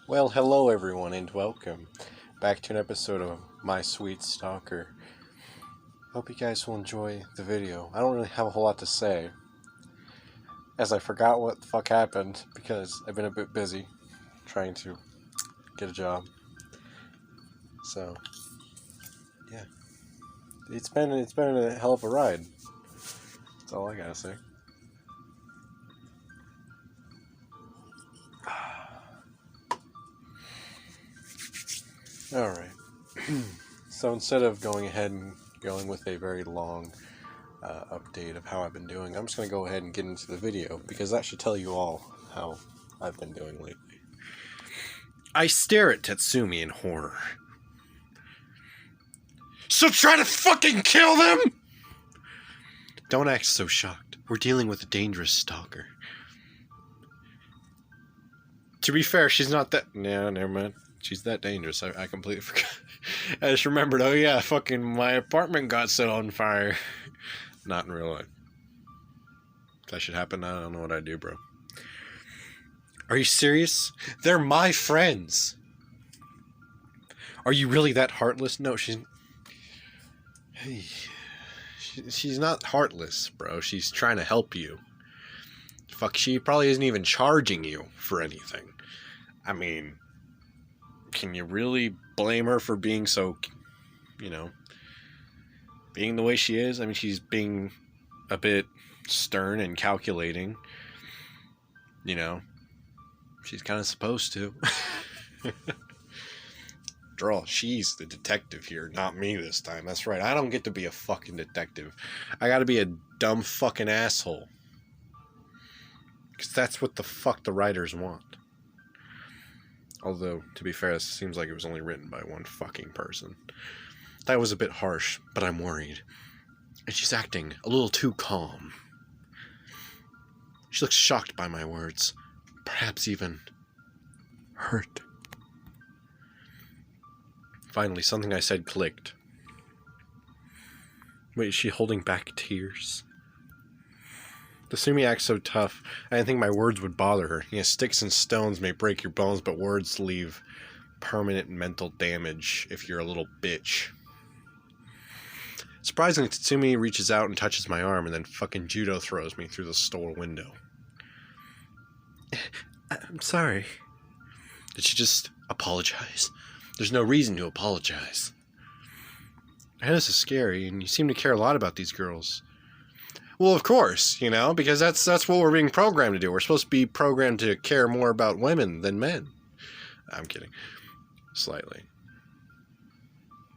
Well, hello everyone, and welcome back to an episode of my Sweet Stalker. Hope you guys will enjoy the video. I don't really have a whole lot to say, as I forgot what the fuck happened because I've been a bit busy trying to get a job. So, yeah, it's been a hell of a ride. That's all I gotta say. Alright, so instead of going ahead and going with a very long update of how I've been doing, I'm just going to go ahead and get into the video, because that should tell you all how I've been doing lately. I stare at Tatsumi in horror. So try to fucking kill them?! Don't act so shocked. We're dealing with a dangerous stalker. To be fair, she's not that... No, never mind. She's that dangerous. I completely forgot. I just remembered, oh yeah, fucking my apartment got set on fire. Not in real life. If that should happen, I don't know what I'd do, bro. Are you serious? They're my friends. Are you really that heartless? No, she's... Hey, she's not heartless, bro. She's trying to help you. Fuck, she probably isn't even charging you for anything. I mean... Can you really blame her for being so, being the way she is? I mean, she's being a bit stern and calculating. She's kind of supposed to. After all, she's the detective here, not me this time. That's right, I don't get to be a fucking detective. I gotta be a dumb fucking asshole. Because that's what the fuck the writers want. Although, to be fair, it seems like it was only written by one fucking person. That was a bit harsh, but I'm worried. And she's acting a little too calm. She looks shocked by my words. Perhaps even... hurt. Finally, something I said clicked. Wait, is she holding back tears? Tatsumi acts so tough, I didn't think my words would bother her. Sticks and stones may break your bones, but words leave permanent mental damage if you're a little bitch. Surprisingly, Tatsumi reaches out and touches my arm and then fucking judo throws me through the store window. I'm sorry. Did she just apologize? There's no reason to apologize. I know this is scary, and you seem to care a lot about these girls. Well, of course, because that's what we're being programmed to do. We're supposed to be programmed to care more about women than men. I'm kidding. Slightly.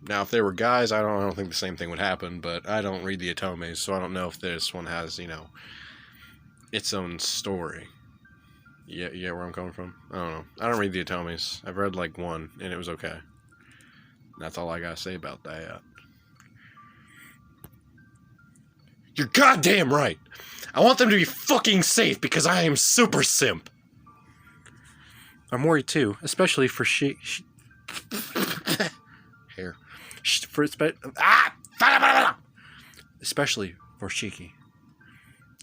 Now, if they were guys, I don't think the same thing would happen, but I don't read the Otomes, so I don't know if this one has, its own story. Yeah, where I'm coming from? I don't know. I don't read the Otomes. I've read, one, and it was okay. That's all I gotta say about that. You're goddamn right. I want them to be fucking safe because I am super simp. I'm worried too, especially for hair. Especially for Shiki.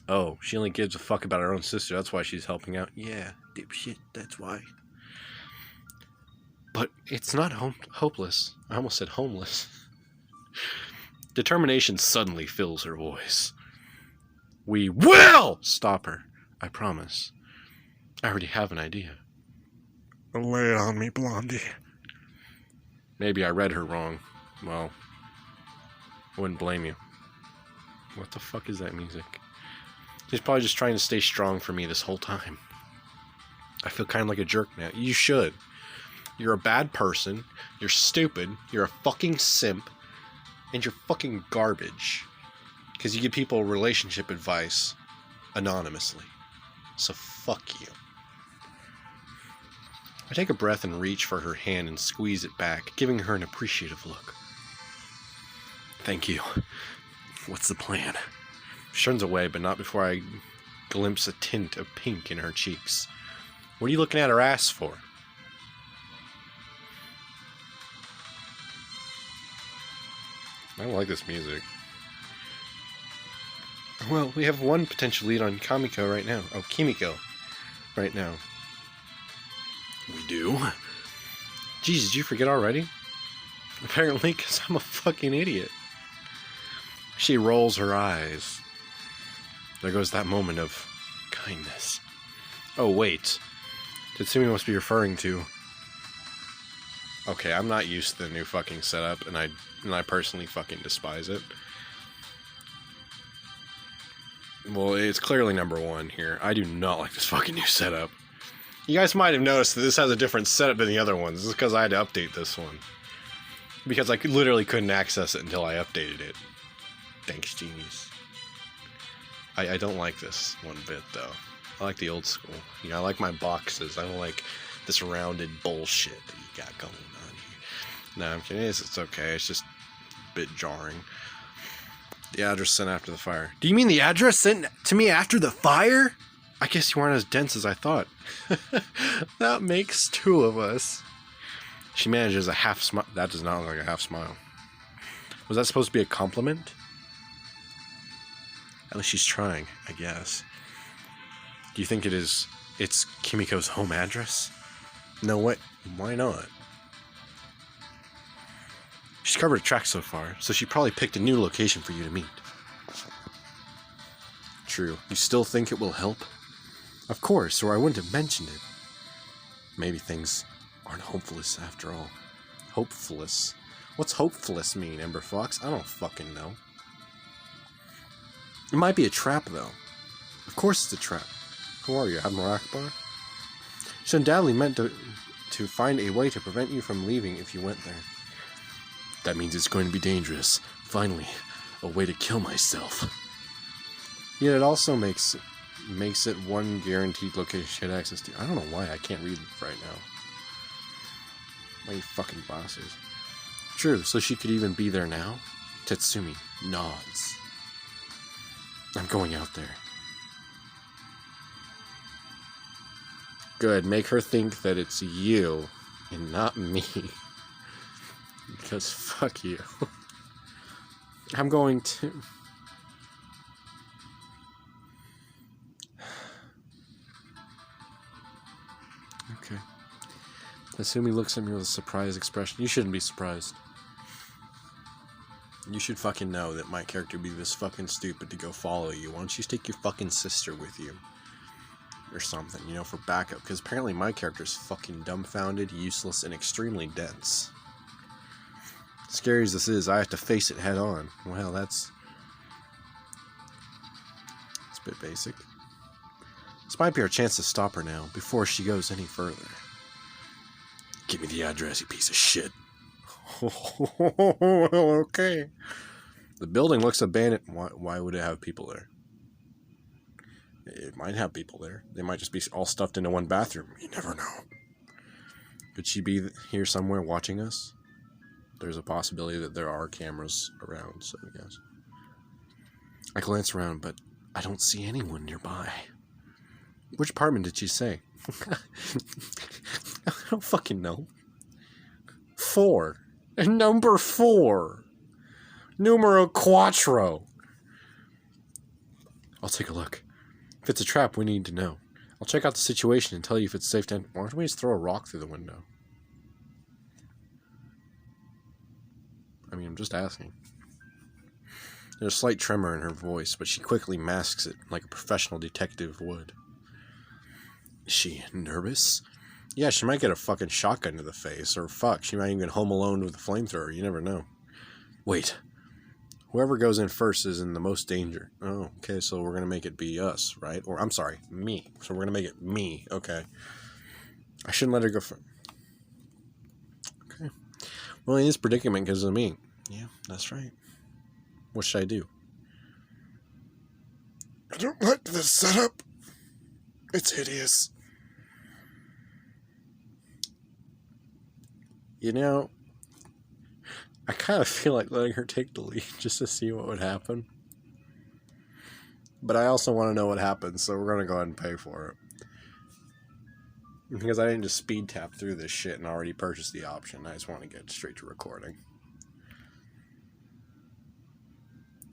Oh, she only gives a fuck about her own sister. That's why she's helping out. Yeah, dipshit. That's why. But it's not hopeless. I almost said homeless. Determination suddenly fills her voice. We will stop her. I promise. I already have an idea. Lay it on me, Blondie. Maybe I read her wrong. Well, I wouldn't blame you. What the fuck is that music? She's probably just trying to stay strong for me this whole time. I feel kind of like a jerk now. You should. You're a bad person. You're stupid. You're a fucking simp. And you're fucking garbage. Because you give people relationship advice anonymously. So fuck you. I take a breath and reach for her hand and squeeze it back, giving her an appreciative look. Thank you. What's the plan? She turns away, but not before I glimpse a tint of pink in her cheeks. What are you looking at her ass for? I don't like this music. Well, we have one potential lead on Kimiko right now. We do? Jeez, did you forget already? Apparently, because I'm a fucking idiot. She rolls her eyes. There goes that moment of kindness. Oh, wait. Tatsumi must be referring to... Okay, I'm not used to the new fucking setup, and I personally fucking despise it. Well, it's clearly number one here. I do not like this fucking new setup. You guys might have noticed that this has a different setup than the other ones. This is because I had to update this one. Because I literally couldn't access it until I updated it. Thanks, genies. I don't like this one bit, though. I like the old school. You know, I like my boxes. I don't like this rounded bullshit that you got going on here. No, I'm kidding. It's okay. It's just a bit jarring. The address sent after the fire. Do you mean the address sent to me after the fire? I guess you aren't as dense as I thought. That makes two of us. She manages a half smile. That does not look like a half smile. Was that supposed to be a compliment? At least she's trying, I guess. Do you think it's Kimiko's home address? No way. Why not? She's covered a track so far, so she probably picked a new location for you to meet. True. You still think it will help? Of course, or I wouldn't have mentioned it. Maybe things aren't hopeless after all. Hopeless? What's hopeless mean, EmberFox? I don't fucking know. It might be a trap, though. Of course it's a trap. Who are you, Admiral Akbar? She undoubtedly meant to find a way to prevent you from leaving if you went there. That means it's going to be dangerous. Finally, a way to kill myself. Yet it also makes it one guaranteed location she had access to. I don't know why I can't read right now. My fucking bosses. True, so she could even be there now? Tatsumi nods. I'm going out there. Good, make her think that it's you and not me. Because fuck you. I'm going to... Okay. Tatsumi looks at me with a surprised expression. You shouldn't be surprised. You should fucking know that my character would be this fucking stupid to go follow you. Why don't you take your fucking sister with you? Or something, you know, for backup. Because apparently my character's fucking dumbfounded, useless, and extremely dense. Scary as this is, I have to face it head on. Well, that's a bit basic. This might be our chance to stop her now, before she goes any further. Give me the address, you piece of shit. Okay. The building looks abandoned. Why would it have people there? It might have people there. They might just be all stuffed into one bathroom. You never know. Could she be here somewhere watching us? There's a possibility that there are cameras around, so I guess. I glance around, but I don't see anyone nearby. Which apartment did she say? I don't fucking know. 4. Number 4. Numero quattro. I'll take a look. If it's a trap, we need to know. I'll check out the situation and tell you if it's safe to enter. Why don't we just throw a rock through the window? I mean, I'm just asking. There's a slight tremor in her voice, but she quickly masks it like a professional detective would. Is she nervous? Yeah, she might get a fucking shotgun to the face, or fuck, she might even get home alone with a flamethrower. You never know. Wait. Whoever goes in first is in the most danger. Oh, okay, so we're gonna make it be us, right? Or, I'm sorry, me. So we're gonna make it me, okay. I shouldn't let her go first. Okay. Well, in this predicament because of me. Yeah, that's right. What should I do? I don't like this setup. It's hideous. You know, I kind of feel like letting her take the lead just to see what would happen. But I also want to know what happens, so we're going to go ahead and pay for it. Because I didn't just speed tap through this shit and already purchase the option. I just want to get straight to recording.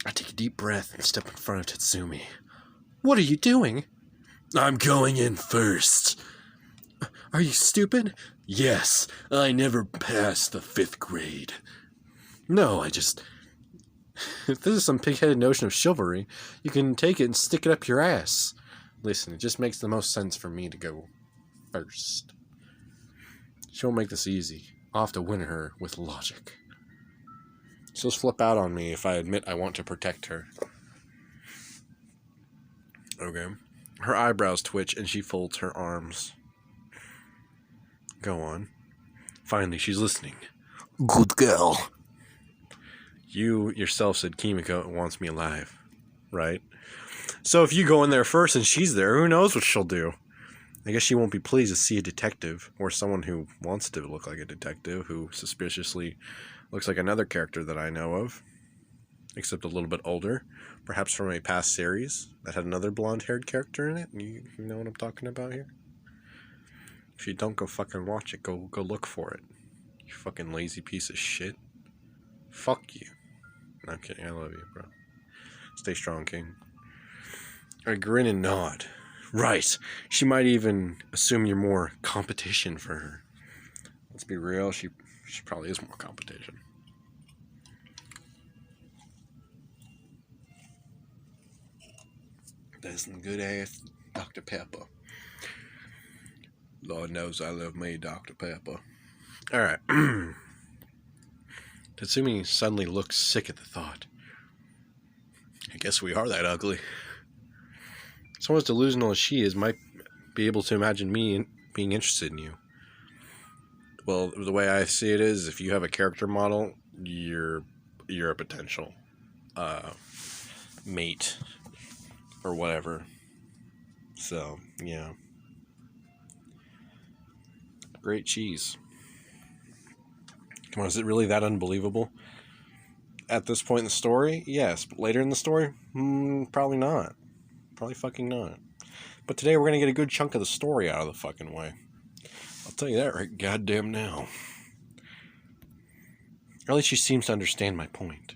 I take a deep breath and step in front of Tatsumi. What are you doing? I'm going in first. Are you stupid? Yes, I never passed the 5th grade. No, I just... If this is some pig-headed notion of chivalry, you can take it and stick it up your ass. Listen, it just makes the most sense for me to go first. She won't make this easy. I'll have to win her with logic. She'll flip out on me if I admit I want to protect her. Okay. Her eyebrows twitch and she folds her arms. Go on. Finally, she's listening. Good girl. You yourself said Kimiko wants me alive, right? So if you go in there first and she's there, who knows what she'll do? I guess she won't be pleased to see a detective, or someone who wants to look like a detective, who suspiciously looks like another character that I know of, except a little bit older, perhaps from a past series that had another blonde-haired character in it. You know what I'm talking about here? If you don't go fucking watch it, go look for it. You fucking lazy piece of shit. Fuck you. No, I'm kidding. I love you, bro. Stay strong, King. I grin and nod. Right. She might even assume you're more competition for her. Let's be real. She probably is more competition. That's some good ass Dr. Pepper. Lord knows I love me Dr. Pepper. Alright. Tatsumi suddenly looks sick at the thought. I guess we are that ugly. Someone as delusional as she is might be able to imagine me being interested in you. Well, the way I see it is, if you have a character model, you're a potential mate or whatever. So, yeah. Great cheese. Come on, is it really that unbelievable? At this point in the story, yes. But later in the story, probably not. Probably fucking not. But today we're going to get a good chunk of the story out of the fucking way. I'll tell you that right goddamn now. Or at least she seems to understand my point.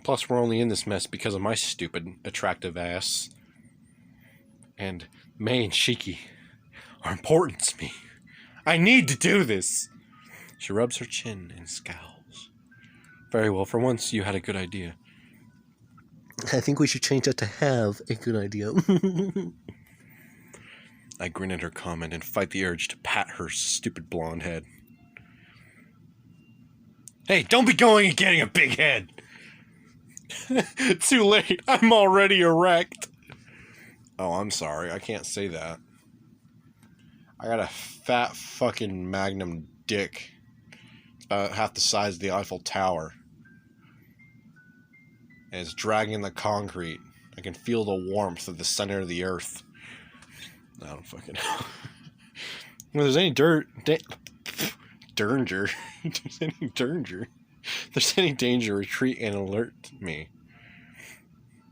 Plus, we're only in this mess because of my stupid, attractive ass. And May and Shiki are important to me. I need to do this. She rubs her chin and scowls. Very well, for once you had a good idea. I think we should change that to have a good idea. I grin at her comment and fight the urge to pat her stupid blonde head. Hey, don't be going and getting a big head! Too late, I'm already erect. Oh, I'm sorry, I can't say that. I got a fat fucking magnum dick. It's about half the size of the Eiffel Tower. And it's dragging the concrete. I can feel the warmth of the center of the earth. I don't fucking know. When there's any there's any danger, retreat and alert me.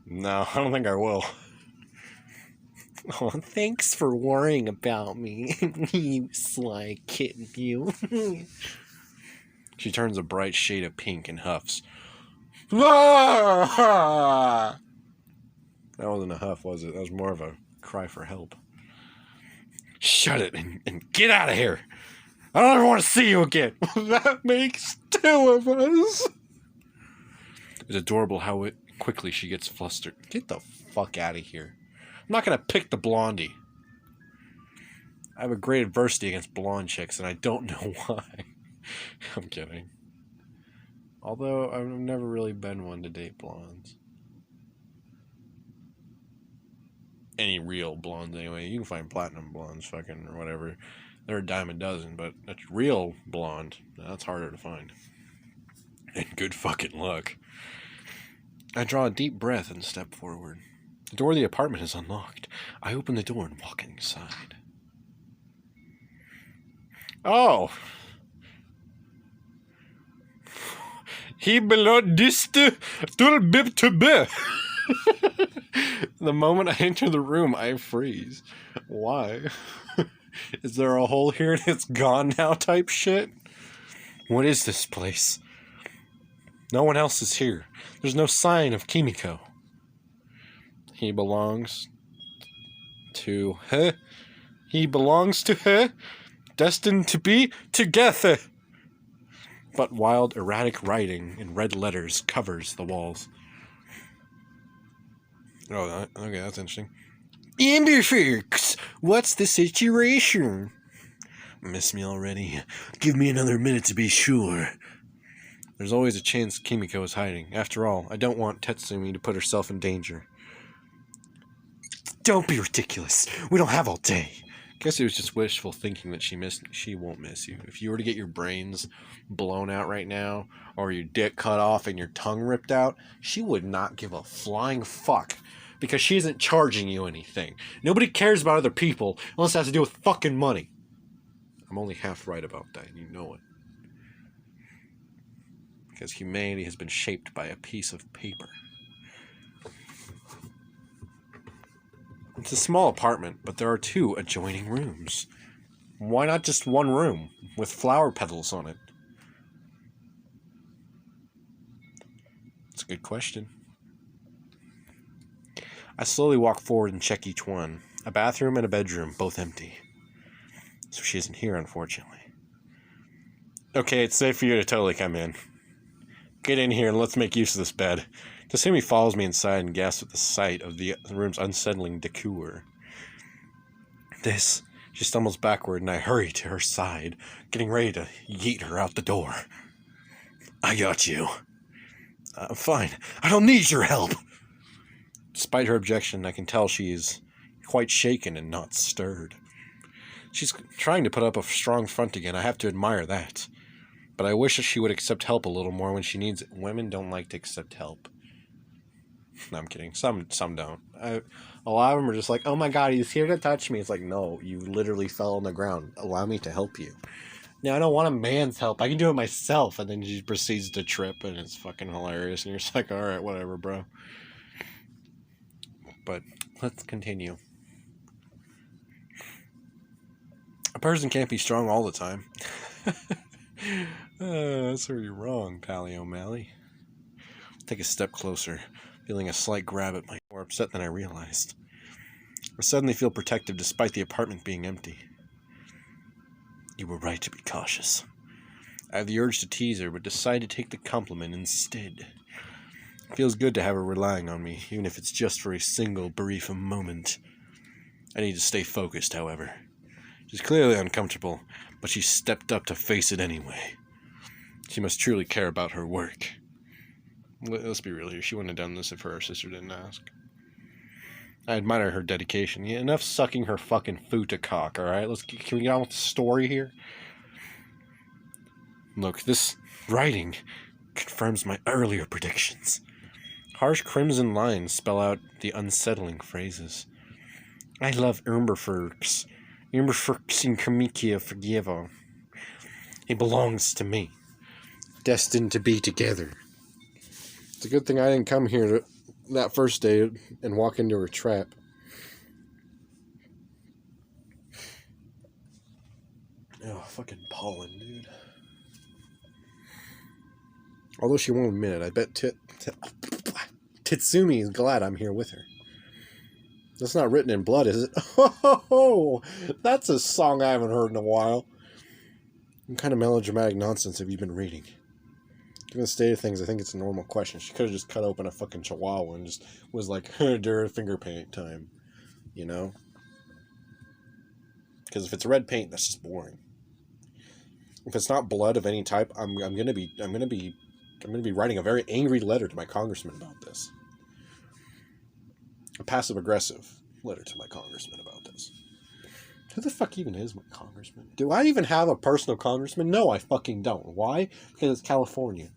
No, I don't think I will. Oh, thanks for worrying about me, you sly kitten, you. She turns a bright shade of pink and huffs. That wasn't a huff, was it? That was more of a cry for help. Shut it and get out of here. I don't ever want to see you again. That makes 2 of us. It's adorable how quickly she gets flustered. Get the fuck out of here. I'm not going to pick the blondie. I have a great adversity against blonde chicks, and I don't know why. I'm kidding. Although, I've never really been one to date blondes. Any real blondes, anyway. You can find platinum blondes, fucking, or whatever. They're a dime a dozen, but a real blonde, that's harder to find. And good fucking luck. I draw a deep breath and step forward. The door of the apartment is unlocked. I open the door and walk inside. Oh! He belonged to be. The moment I enter the room, I freeze. Why? Is there a hole here and it's gone now type shit? What is this place? No one else is here. There's no sign of Kimiko. He belongs to... He belongs to her, destined to be together. But wild, erratic writing in red letters covers the walls. Oh, okay, that's interesting. EmberFox, what's the situation? Miss me already? Give me another minute to be sure. There's always a chance Kimiko is hiding. After all, I don't want Tetsumi to put herself in danger. Don't be ridiculous. We don't have all day. Guess it was just wishful thinking that she won't miss you. If you were to get your brains blown out right now, or your dick cut off and your tongue ripped out, she would not give a flying fuck. Because she isn't charging you anything. Nobody cares about other people unless it has to do with fucking money. I'm only half right about that, and you know it. Because humanity has been shaped by a piece of paper. It's a small apartment, but there are 2 adjoining rooms. Why not just one room with flower petals on it? It's a good question. I slowly walk forward and check each one. A bathroom and a bedroom, both empty. So she isn't here, unfortunately. Okay, it's safe for you to totally come in. Get in here and let's make use of this bed. Tasumi follows me inside and gasps at the sight of the room's unsettling decor. She stumbles backward and I hurry to her side, getting ready to yeet her out the door. I got you. Fine. I don't need your help. Despite her objection, I can tell she is quite shaken and not stirred. She's trying to put up a strong front again. I have to admire that. But I wish that she would accept help a little more when she needs it. Women don't like to accept help. No, I'm kidding. Some don't. A lot of them are just like, oh my god, he's here to touch me. It's like, no, you literally fell on the ground. Allow me to help you. Now, I don't want a man's help. I can do it myself. And then she proceeds to trip, and it's fucking hilarious. And you're just like, alright, whatever, bro. But let's continue. A person can't be strong all the time. That's where you're wrong, Pally O'Malley. Take a step closer, feeling a slight grab at my more upset than I realized. I suddenly feel protective despite the apartment being empty. You were right to be cautious. I have the urge to tease her, but decide to take the compliment instead. It feels good to have her relying on me, even if it's just for a single brief moment. I need to stay focused, however. She's clearly uncomfortable, but she stepped up to face it anyway. She must truly care about her work. Let's be real here, she wouldn't have done this if her sister didn't ask. I admire her dedication. Yeah, enough sucking her fucking futa cock, alright? Can we get on with the story here? Look, this writing confirms my earlier predictions. Harsh crimson lines spell out the unsettling phrases. I love EmberFox. EmberFox in Kamikia Forgivo. He belongs to me. Destined to be together. It's a good thing I didn't come here that first day and walk into her trap. Oh, fucking pollen, dude. Although she won't admit it, I bet Tetsumi is glad I'm here with her. That's not written in blood, is it? Oh, that's a song I haven't heard in a while. What kind of melodramatic nonsense have you been reading? Given the state of things, I think it's a normal question. She could have just cut open a fucking chihuahua and just was like, during finger paint time. You know? Because if it's red paint, that's just boring. If it's not blood of any type, I'm gonna be writing a very angry letter to my congressman about this. A passive-aggressive letter to my congressman about this. Who the fuck even is my congressman? Do I even have a personal congressman? No, I fucking don't. Why? Because it's California.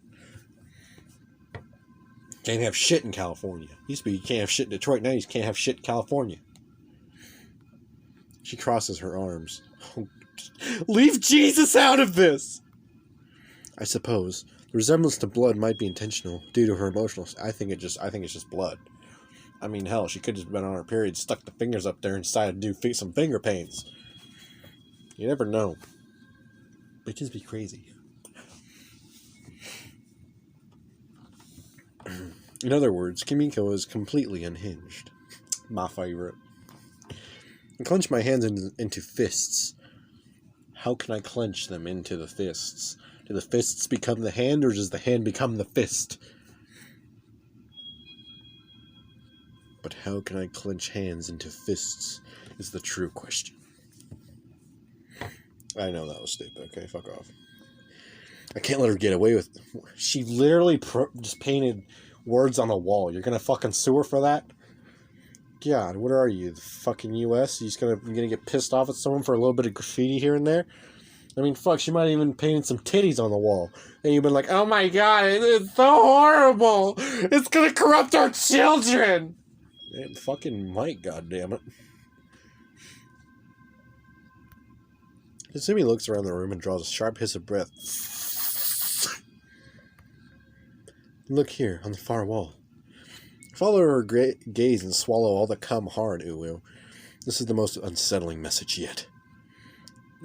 Can't have shit in California. Used to be you can't have shit in Detroit. Now you can't have shit in California. She crosses her arms. Leave Jesus out of this! I suppose the resemblance to blood might be intentional due to her emotional. I think it's just blood. I mean, hell, she could have just been on her period, stuck the fingers up there, and decided to do some finger paints. You never know. Bitches be crazy. In other words, Kimiko is completely unhinged. My favorite. I clench my hands into fists. How can I clench them into the fists? Do the fists become the hand, or does the hand become the fist? But how can I clench hands into fists is the true question. I know that was stupid. Okay, fuck off. I can't let her get away with it. She literally just painted words on the wall. You're gonna fucking sue her for that? God, what are you, the fucking U.S.? You're gonna get pissed off at someone for a little bit of graffiti here and there? I mean, fuck, she might have even painted some titties on the wall. And you've been like, oh my god, it's so horrible! It's gonna corrupt our children! It fucking might, goddammit. Kasumi looks around the room and draws a sharp hiss of breath. Look here, on the far wall. Follow her gaze and swallow all the cum hard, Uwu. This is the most unsettling message yet.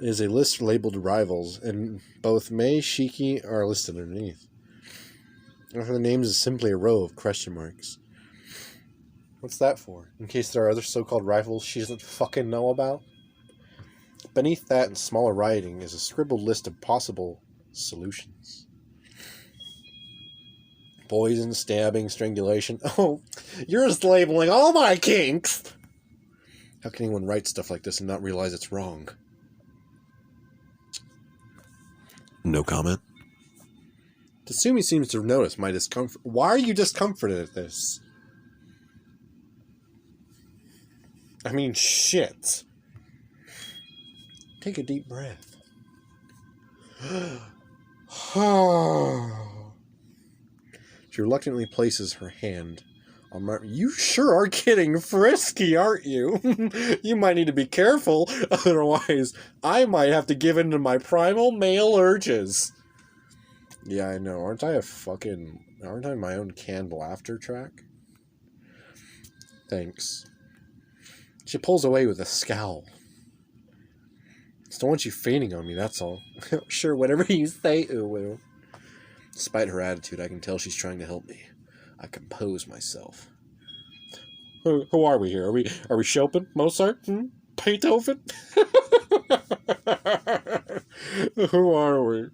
It is a list labeled rivals, and both Mei and Shiki are listed underneath. After the names is simply a row of question marks. What's that for? In case there are other so-called rivals she doesn't fucking know about? Beneath that, in smaller writing, is a scribbled list of possible solutions. Poison, stabbing, strangulation. Oh, you're just labeling all my kinks! How can anyone write stuff like this and not realize it's wrong? No comment. Tatsumi seems to notice my discomfort. Why are you discomforted at this? I mean, shit. Take a deep breath. She reluctantly places her hand on my... You sure are getting frisky, aren't you? You might need to be careful, otherwise I might have to give in to my primal male urges. Yeah, I know. Aren't I my own canned laughter track? Thanks. She pulls away with a scowl. Just don't want you fainting on me, that's all. Sure, whatever you say, Uwu. Despite her attitude, I can tell she's trying to help me. I compose myself. Who are we here? Are we Chopin? Mozart? Beethoven? Who are we?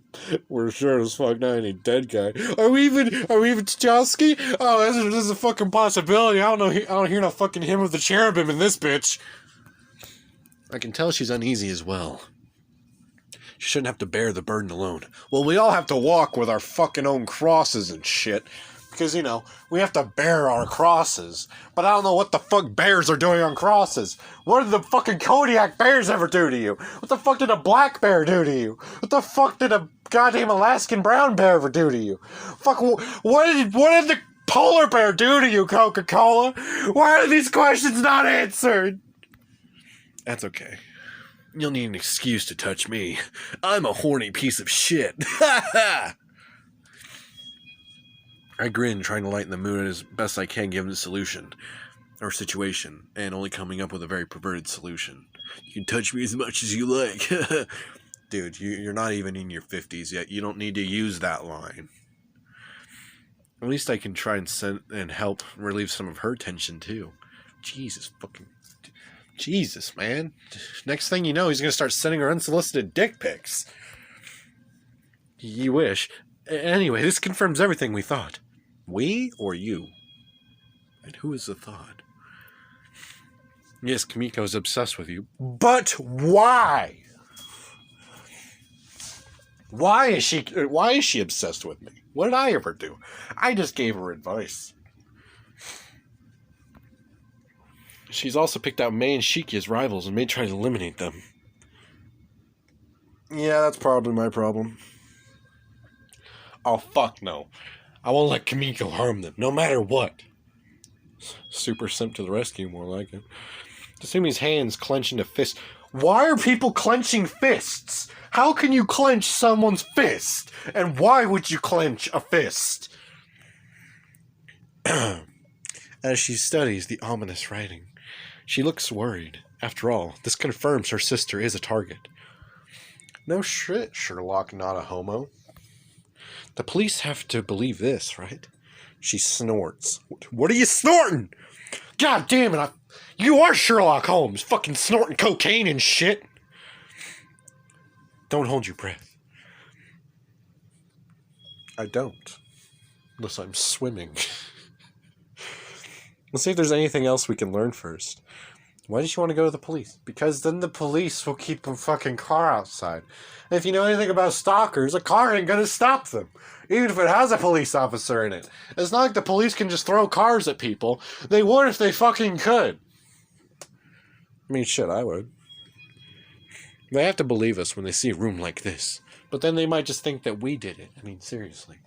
We're sure as fuck not any dead guy. Are we even Tchaikovsky? Oh, this is a fucking possibility. I don't hear no fucking hymn of the cherubim in this bitch. I can tell she's uneasy as well. She shouldn't have to bear the burden alone. Well, we all have to walk with our fucking own crosses and shit. Because, you know, we have to bear our crosses. But I don't know what the fuck bears are doing on crosses. What did the fucking Kodiak bears ever do to you? What the fuck did a black bear do to you? What the fuck did a goddamn Alaskan brown bear ever do to you? Fuck, what did the polar bear do to you, Coca-Cola? Why are these questions not answered? That's okay. You'll need an excuse to touch me. I'm a horny piece of shit. Ha ha! I grin, trying to lighten the mood as best I can given the situation, and only coming up with a very perverted solution. You can touch me as much as you like. Dude, you're not even in your 50s yet. You don't need to use that line. At least I can try and help relieve some of her tension, too. Jesus, man. Next thing you know, he's going to start sending her unsolicited dick pics. You wish. Anyway, this confirms everything we thought. We or you? And who is the thought? Yes, Kimiko is obsessed with you. But why? Why is she obsessed with me? What did I ever do? I just gave her advice. She's also picked out Mei and Shiki as rivals and may try to eliminate them. Yeah, that's probably my problem. Oh, fuck no. I won't let Kimiko harm them, no matter what. Super simp to the rescue, more like it. Tasumi's hands clench into fists. Why are people clenching fists? How can you clench someone's fist? And why would you clench a fist? As she studies the ominous writing, she looks worried. After all, this confirms her sister is a target. No shit, Sherlock, not a homo. The police have to believe this, right? She snorts. What are you snorting? God damn it, I You are Sherlock Holmes, fucking snorting cocaine and shit. Don't hold your breath. I don't. Unless I'm swimming. Let's see if there's anything else we can learn first. Why did you want to go to the police? Because then the police will keep a fucking car outside. And if you know anything about stalkers, a car ain't gonna stop them. Even if it has a police officer in it. It's not like the police can just throw cars at people. They would if they fucking could. I mean, shit, I would. They have to believe us when they see a room like this. But then they might just think that we did it. I mean, seriously.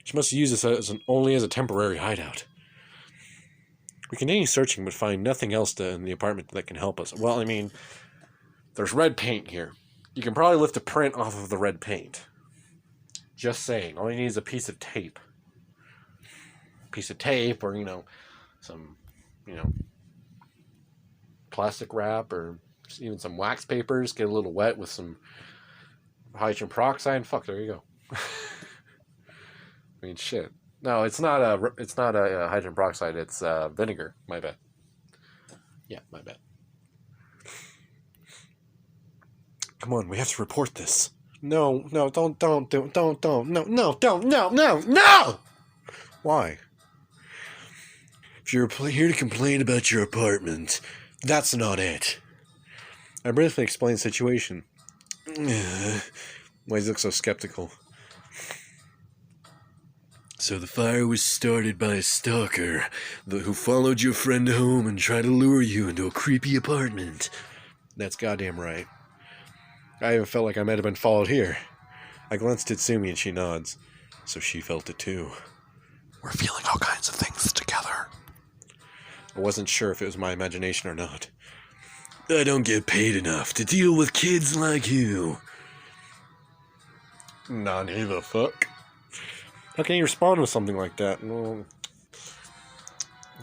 She must use this only as a temporary hideout. We continue searching, but find nothing else in the apartment that can help us. Well, I mean, there's red paint here. You can probably lift a print off of the red paint. Just saying. All you need is a piece of tape. Piece of tape, or, some, plastic wrap, or even some wax papers. Get a little wet with some hydrogen peroxide. Fuck, there you go. I mean, shit. No, it's not a hydrogen peroxide. It's vinegar. My bad. Yeah, my bad. Come on, we have to report this. No, don't, no, no! Why? If you're here to complain about your apartment, that's not it. I briefly explained the situation. Why does he look so skeptical? So the fire was started by a stalker who followed your friend home and tried to lure you into a creepy apartment. That's goddamn right. I even felt like I might have been followed here. I glanced at Sumi and she nods. So she felt it too. We're feeling all kinds of things together. I wasn't sure if it was my imagination or not. I don't get paid enough to deal with kids like you. Nani the fuck? How can you respond with something like that? Well,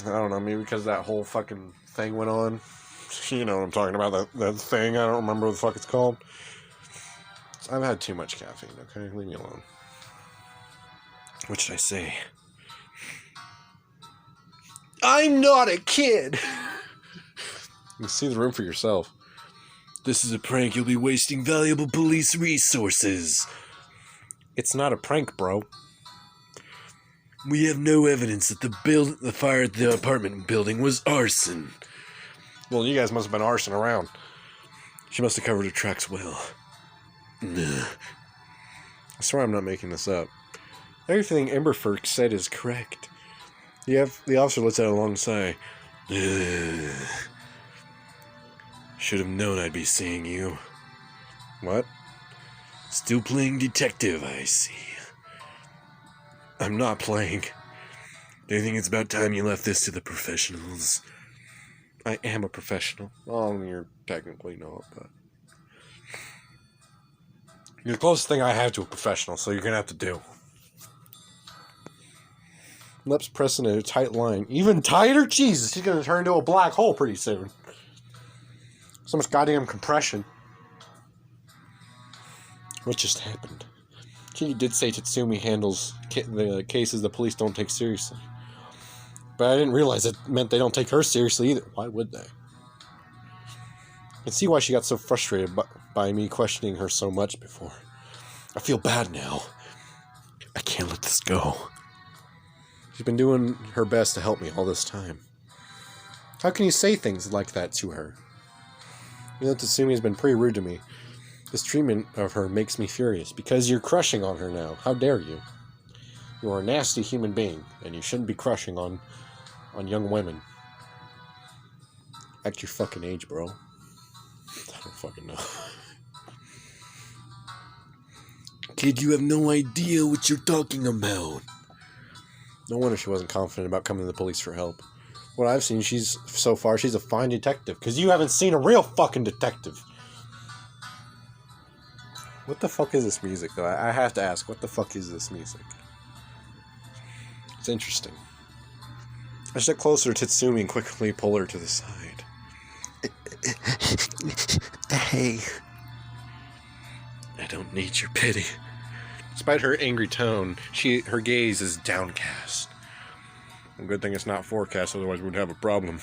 I don't know, maybe because that whole fucking thing went on. You know what I'm talking about, that thing, I don't remember what the fuck it's called. I've had too much caffeine, okay? Leave me alone. What should I say? I'm not a kid! You see the room for yourself. This is a prank. You'll be wasting valuable police resources. It's not a prank, bro. We have no evidence that the fire at the apartment building was arson. Well, you guys must have been arson around. She must have covered her tracks well. Nah. I swear I'm not making this up. Everything EmberFox said is correct. The officer lets out a long sigh. Should have known I'd be seeing you. What? Still playing detective, I see. I'm not playing. Do you think it's about time you left this to the professionals? I am a professional. Well, you're technically not, but... You're the closest thing I have to a professional, so you're gonna have to do. Lips pressing a tight line. Even tighter? Jesus, he's gonna turn into a black hole pretty soon. So much goddamn compression. What just happened? Kitty did say Tatsumi handles the cases the police don't take seriously. But I didn't realize it meant they don't take her seriously either. Why would they? I can see why she got so frustrated by me questioning her so much before. I feel bad now. I can't let this go. She's been doing her best to help me all this time. How can you say things like that to her? You know, Tatsumi has been pretty rude to me. This treatment of her makes me furious, because you're crushing on her now. How dare you? You are a nasty human being, and you shouldn't be crushing on young women. Act your fucking age, bro. I don't fucking know. Kid, you have no idea what you're talking about. No wonder she wasn't confident about coming to the police for help. What I've seen, she's a fine detective, because you haven't seen a real fucking detective. What the fuck is this music, though? I have to ask, what the fuck is this music? It's interesting. I step closer to Tatsumi and quickly pull her to the side. Hey. I don't need your pity. Despite her angry tone, her gaze is downcast. A good thing it's not forecast, otherwise we'd have a problem.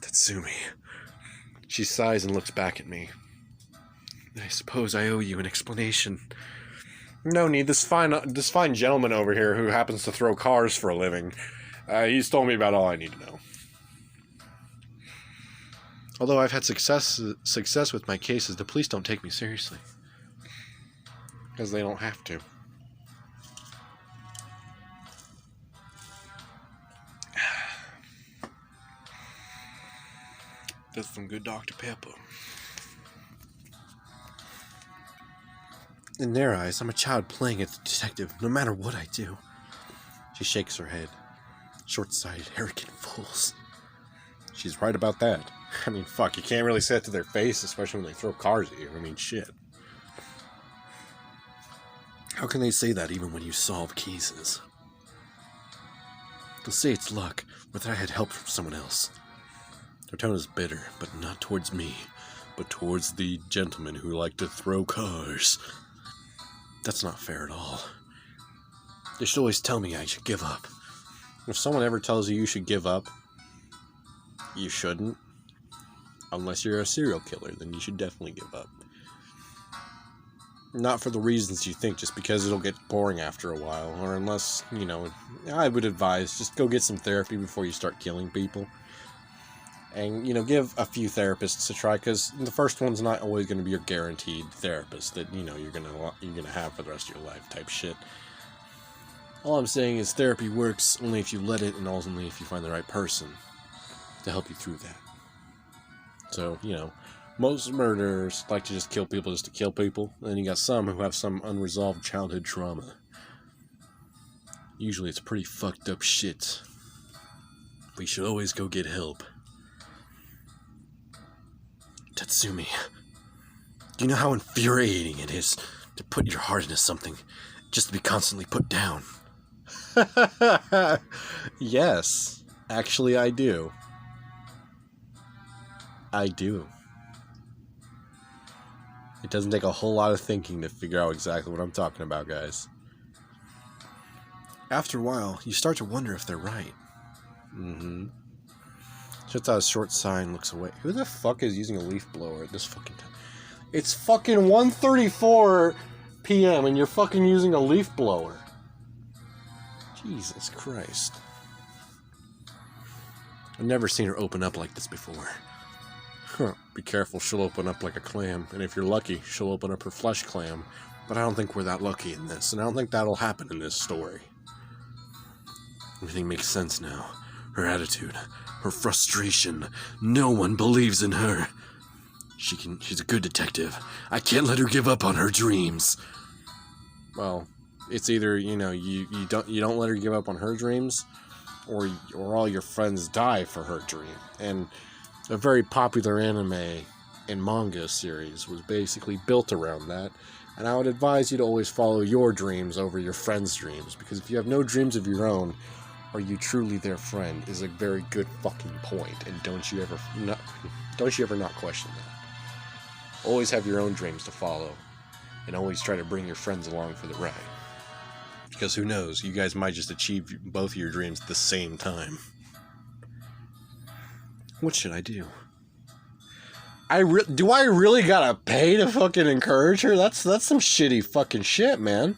Tatsumi. She sighs and looks back at me. I suppose I owe you an explanation. No need. This fine gentleman over here who happens to throw cars for a living, he's told me about all I need to know. Although I've had success with my cases, the police don't take me seriously. Because they don't have to. That's some good Dr. Pepper. In their eyes, I'm a child playing a detective, no matter what I do. She shakes her head. Short-sighted, arrogant fools. She's right about that. I mean, fuck, you can't really say it to their face, especially when they throw cars at you. I mean, shit. How can they say that even when you solve cases? They'll say it's luck, or that I had help from someone else. Their tone is bitter, but not towards me, but towards the gentlemen who like to throw cars. That's not fair at all. They should always tell me I should give up. If someone ever tells you should give up, you shouldn't. Unless you're a serial killer, then you should definitely give up. Not for the reasons you think, just because it'll get boring after a while. Or unless, you know, I would advise just go get some therapy before you start killing people. And, you know, give a few therapists a try, because the first one's not always going to be your guaranteed therapist that, you know, you're gonna have for the rest of your life type shit. All I'm saying is therapy works only if you let it, and only if you find the right person to help you through that. So, you know, most murderers like to just kill people just to kill people, and then you got some who have some unresolved childhood trauma. Usually it's pretty fucked up shit. But you should always go get help. Tatsumi, do you know how infuriating it is to put your heart into something just to be constantly put down? Yes, actually I do. I do. It doesn't take a whole lot of thinking to figure out exactly what I'm talking about, guys. After a while, you start to wonder if they're right. Mm-hmm. Shuts out a short sigh and looks away. Who the fuck is using a leaf blower at this fucking time? It's fucking 1:34 p.m. and you're fucking using a leaf blower. Jesus Christ. I've never seen her open up like this before. Huh. Be careful, she'll open up like a clam. And if you're lucky, she'll open up her flesh clam. But I don't think we're that lucky in this. And I don't think that'll happen in this story. Everything makes sense now. Her attitude, her frustration. No one believes in her. She's a good detective. I can't let her give up on her dreams. Well, it's either, you know, you don't let her give up on her dreams, or all your friends die for her dream. And a very popular anime and manga series was basically built around that. And I would advise you to always follow your dreams over your friends' dreams, because if you have no dreams of your own, are you truly their friend is a very good fucking point, and don't you ever not question that. Always have your own dreams to follow, and always try to bring your friends along for the ride. Because who knows, you guys might just achieve both of your dreams at the same time. What should I do? Do I really gotta pay to fucking encourage her? That's some shitty fucking shit, man.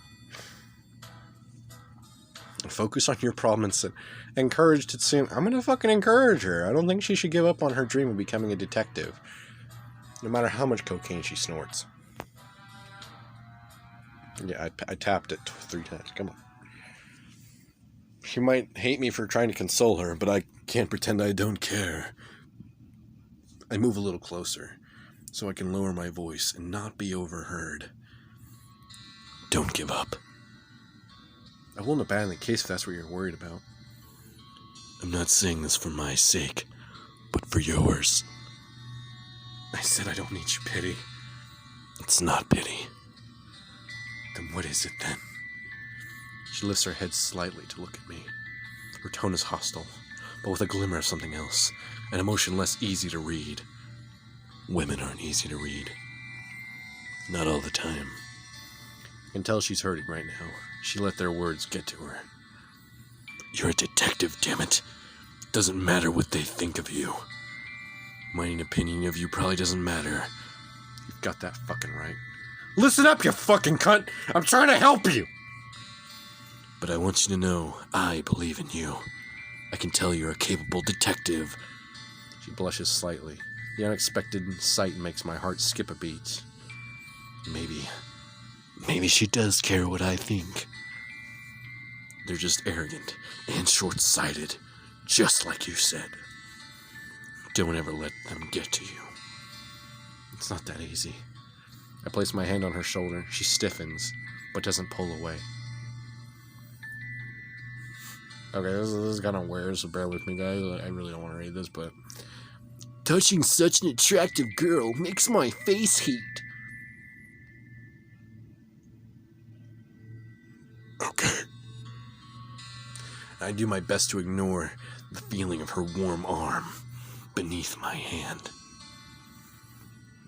Focus on your problem and encourage Tatsumi. I'm gonna fucking encourage her. I don't think she should give up on her dream of becoming a detective, no matter how much cocaine she snorts. Yeah, I tapped it 3 times. Come on. She might hate me for trying to console her, but I can't pretend I don't care. I move a little closer, so I can lower my voice and not be overheard. Don't give up. I won't abandon the case if that's what you're worried about. I'm not saying this for my sake, but for yours. I said I don't need your pity. It's not pity. Then what is it then? She lifts her head slightly to look at me. Her tone is hostile, but with a glimmer of something else, an emotion less easy to read. Women aren't easy to read. Not all the time. I can tell she's hurting right now. She let their words get to her. You're a detective, damn it. Doesn't matter what they think of you. My opinion of you probably doesn't matter. You've got that fucking right. Listen up, you fucking cunt! I'm trying to help you! But I want you to know, I believe in you. I can tell you're a capable detective. She blushes slightly. The unexpected sight makes my heart skip a beat. Maybe she does care what I think. They're just arrogant and short-sighted, just like you said. Don't ever let them get to you. It's not that easy. I place my hand on her shoulder. She stiffens, but doesn't pull away. Okay, this is kind of weird, so bear with me, guys. I really don't want to read this, but... Touching such an attractive girl makes my face heat. Okay. I do my best to ignore the feeling of her warm arm beneath my hand.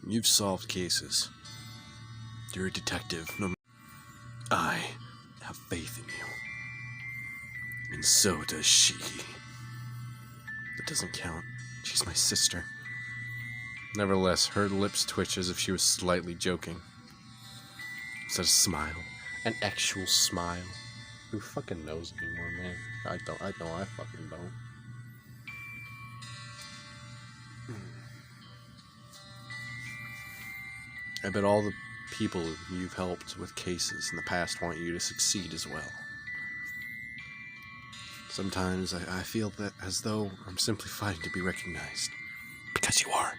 You've solved cases. You're a detective. I have faith in you. And so does she. That doesn't count. She's my sister. Nevertheless, her lips twitch as if she was slightly joking. Is that a smile? An actual smile? Who fucking knows anymore, man? I fucking don't. I bet all the people you've helped with cases in the past want you to succeed as well. Sometimes I feel that as though I'm simply fighting to be recognized. Because you are.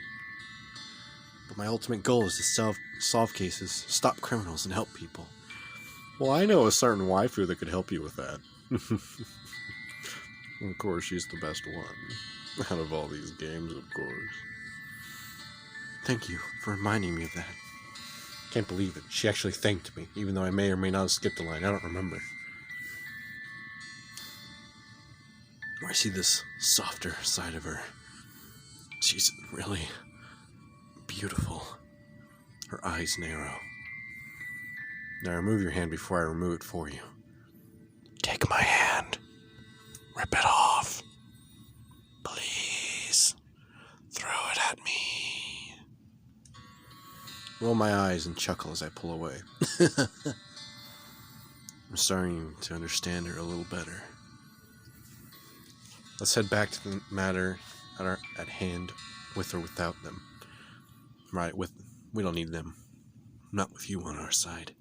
But my ultimate goal is to solve cases, stop criminals, and help people. Well, I know a certain waifu that could help you with that. Of course, she's the best one. Out of all these games, of course. Thank you for reminding me of that. Can't believe it. She actually thanked me, even though I may or may not have skipped a line. I don't remember. I see this softer side of her. She's really beautiful. Her eyes narrow. Now remove your hand before I remove it for you. Take my hand. Rip it off. Please. Throw it at me. Roll my eyes and chuckle as I pull away. I'm starting to understand her a little better. Let's head back to the matter at hand, with or without them. Right, we don't need them. Not with you on our side.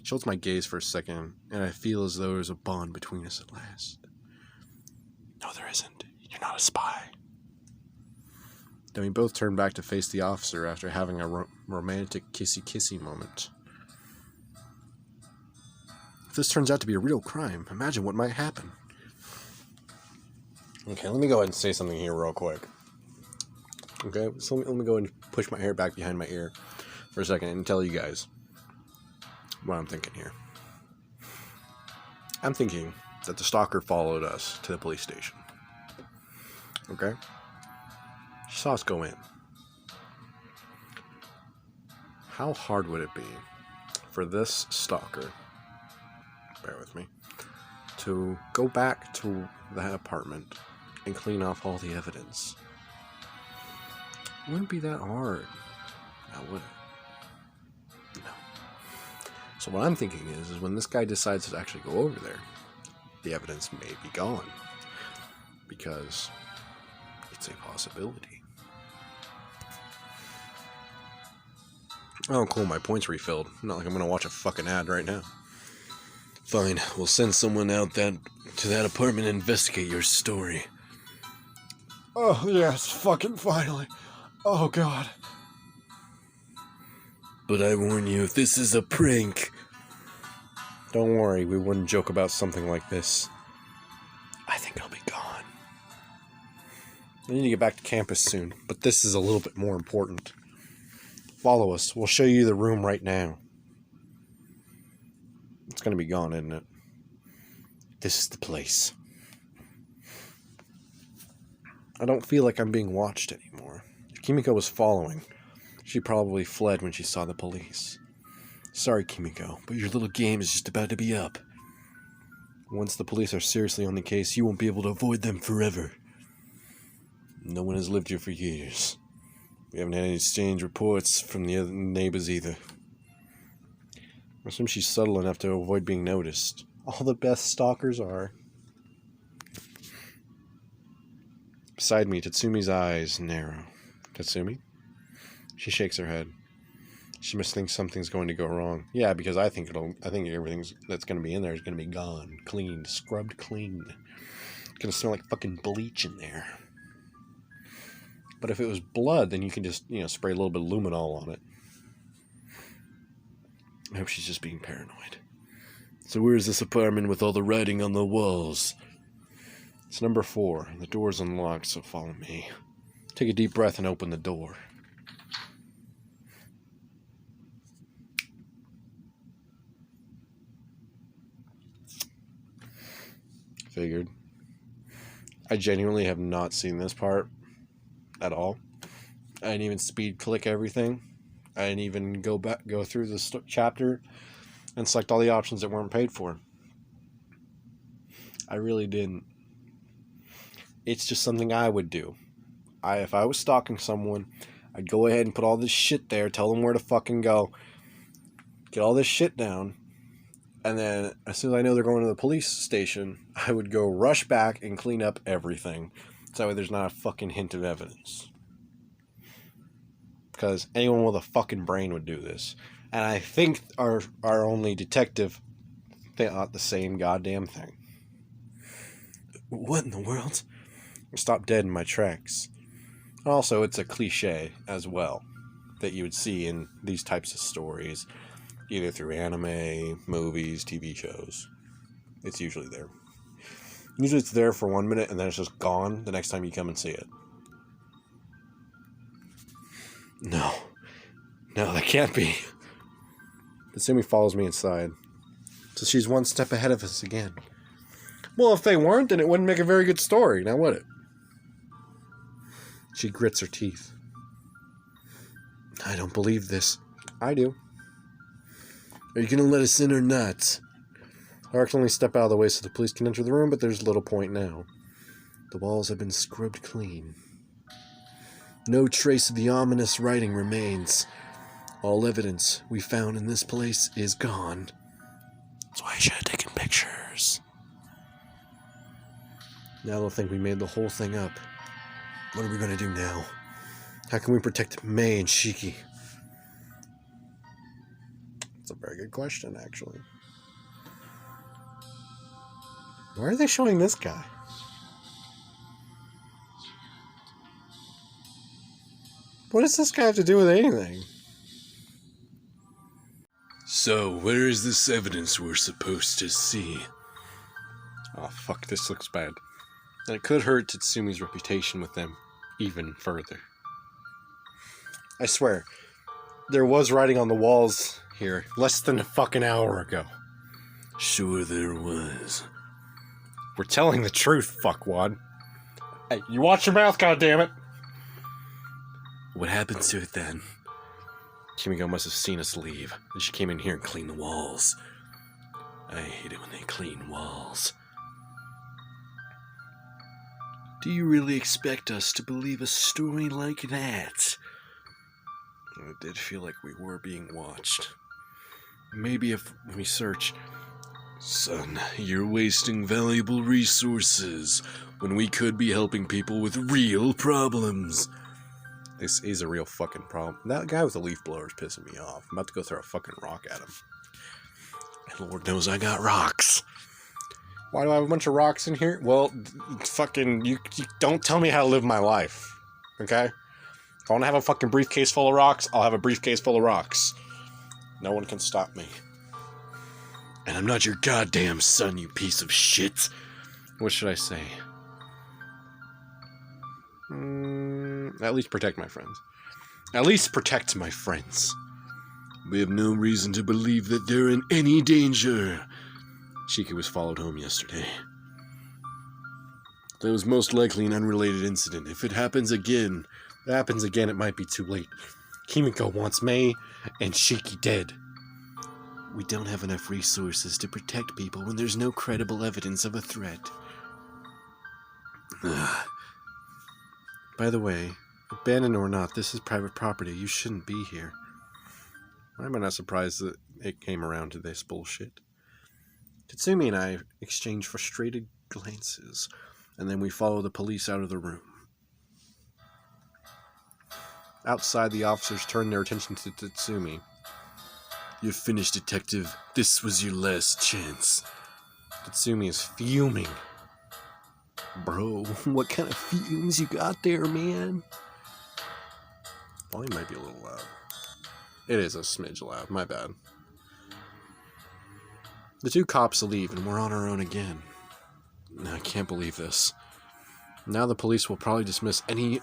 She holds my gaze for a second, and I feel as though there's a bond between us at last. No, there isn't. You're not a spy. Then we both turn back to face the officer after having a romantic kissy-kissy moment. If this turns out to be a real crime, imagine what might happen. Okay, let me go ahead and say something here real quick. Okay, so let me go ahead and push my hair back behind my ear for a second and tell you guys what I'm thinking here. I'm thinking that the stalker followed us to the police station. Okay? She saw us go in. How hard would it be for this stalker, bear with me, to go back to that apartment and clean off all the evidence? It wouldn't be that hard. Now, would it? No. So what I'm thinking is when this guy decides to actually go over there, the evidence may be gone. Because it's a possibility. Oh, cool, my points refilled. Not like I'm gonna watch a fucking ad right now. Fine, we'll send someone out to that apartment and investigate your story. Oh, yes, fucking finally. Oh, God. But I warn you, if this is a prank... Don't worry, we wouldn't joke about something like this. I think I'll be gone. I need to get back to campus soon, but this is a little bit more important. Follow us. We'll show you the room right now. It's going to be gone, isn't it? This is the place. I don't feel like I'm being watched anymore. If Kimiko was following, she probably fled when she saw the police. Sorry, Kimiko, but your little game is just about to be up. Once the police are seriously on the case, you won't be able to avoid them forever. No one has lived here for years. We haven't had any strange reports from the other neighbors either. I assume she's subtle enough to avoid being noticed. All the best stalkers are. Beside me, Tatsumi's eyes narrow. Tatsumi? She shakes her head. She must think something's going to go wrong. Yeah, because I think everything that's going to be in there is going to be gone, cleaned, scrubbed clean. It's going to smell like fucking bleach in there. But if it was blood, then you can just, spray a little bit of luminol on it. I hope she's just being paranoid. So where is this apartment with all the writing on the walls? It's number 4. The door's unlocked, so follow me. Take a deep breath and open the door. Figured. I genuinely have not seen this part at all. I didn't even speed click everything. I didn't even go through the chapter and select all the options that weren't paid for. I really didn't. It's just something I would do. If I was stalking someone, I'd go ahead and put all this shit there, tell them where to fucking go, get all this shit down, and then as soon as I know they're going to the police station, I would go rush back and clean up everything. So that way there's not a fucking hint of evidence. Because anyone with a fucking brain would do this. And I think our only detective thought the same goddamn thing. What in the world? I stopped dead in my tracks. Also, it's a cliche as well that you would see in these types of stories, either through anime, movies, TV shows. It's usually there. Usually it's there for 1 minute and then it's just gone the next time you come and see it. No, that can't be. Tatsumi follows me inside. So she's one step ahead of us again. Well, if they weren't, then it wouldn't make a very good story, now would it? She grits her teeth. I don't believe this. I do. Are you going to let us in or not? I can only step out of the way so the police can enter the room, but there's little point now. The walls have been scrubbed clean. No trace of the ominous writing remains. All evidence we found in this place is gone. That's why I should have taken pictures. Now they'll think we made the whole thing up. What are we going to do now? How can we protect Mei and Shiki? That's a very good question, actually. Why are they showing this guy? What does this guy have to do with anything? So, where is this evidence we're supposed to see? Oh, fuck, this looks bad. And it could hurt Tatsumi's reputation with them even further. I swear, there was writing on the walls here less than a fucking hour ago. Sure there was. We're telling the truth, fuckwad. Hey, you watch your mouth, goddammit! What happened to it then? Kimiko must have seen us leave, and she came in here and cleaned the walls. I hate it when they clean walls. Do you really expect us to believe a story like that? It did feel like we were being watched. Maybe if we search... Son, you're wasting valuable resources when we could be helping people with real problems. This is a real fucking problem. That guy with the leaf blower is pissing me off. I'm about to go throw a fucking rock at him. And Lord knows I got rocks. Why do I have a bunch of rocks in here? Well, fucking, you don't tell me how to live my life. Okay? If I want to have a fucking briefcase full of rocks, I'll have a briefcase full of rocks. No one can stop me. And I'm not your goddamn son, you piece of shit. What should I say? At least protect my friends. At least protect my friends. We have no reason to believe that they're in any danger. Shiki was followed home yesterday. That was most likely an unrelated incident. If it happens again, it might be too late. Kimiko wants Mei and Shiki dead. We don't have enough resources to protect people when there's no credible evidence of a threat. Ugh. By the way, abandoned or not, this is private property. You shouldn't be here. Why am I not surprised that it came around to this bullshit? Tatsumi and I exchange frustrated glances, and then we follow the police out of the room. Outside, the officers turn their attention to Tatsumi. You're finished, detective. This was your last chance. Tatsumi is fuming. Bro, what kind of fumes you got there, man? Volume might be a little loud. It is a smidge loud, my bad. The two cops leave and we're on our own again. I can't believe this. Now the police will probably dismiss any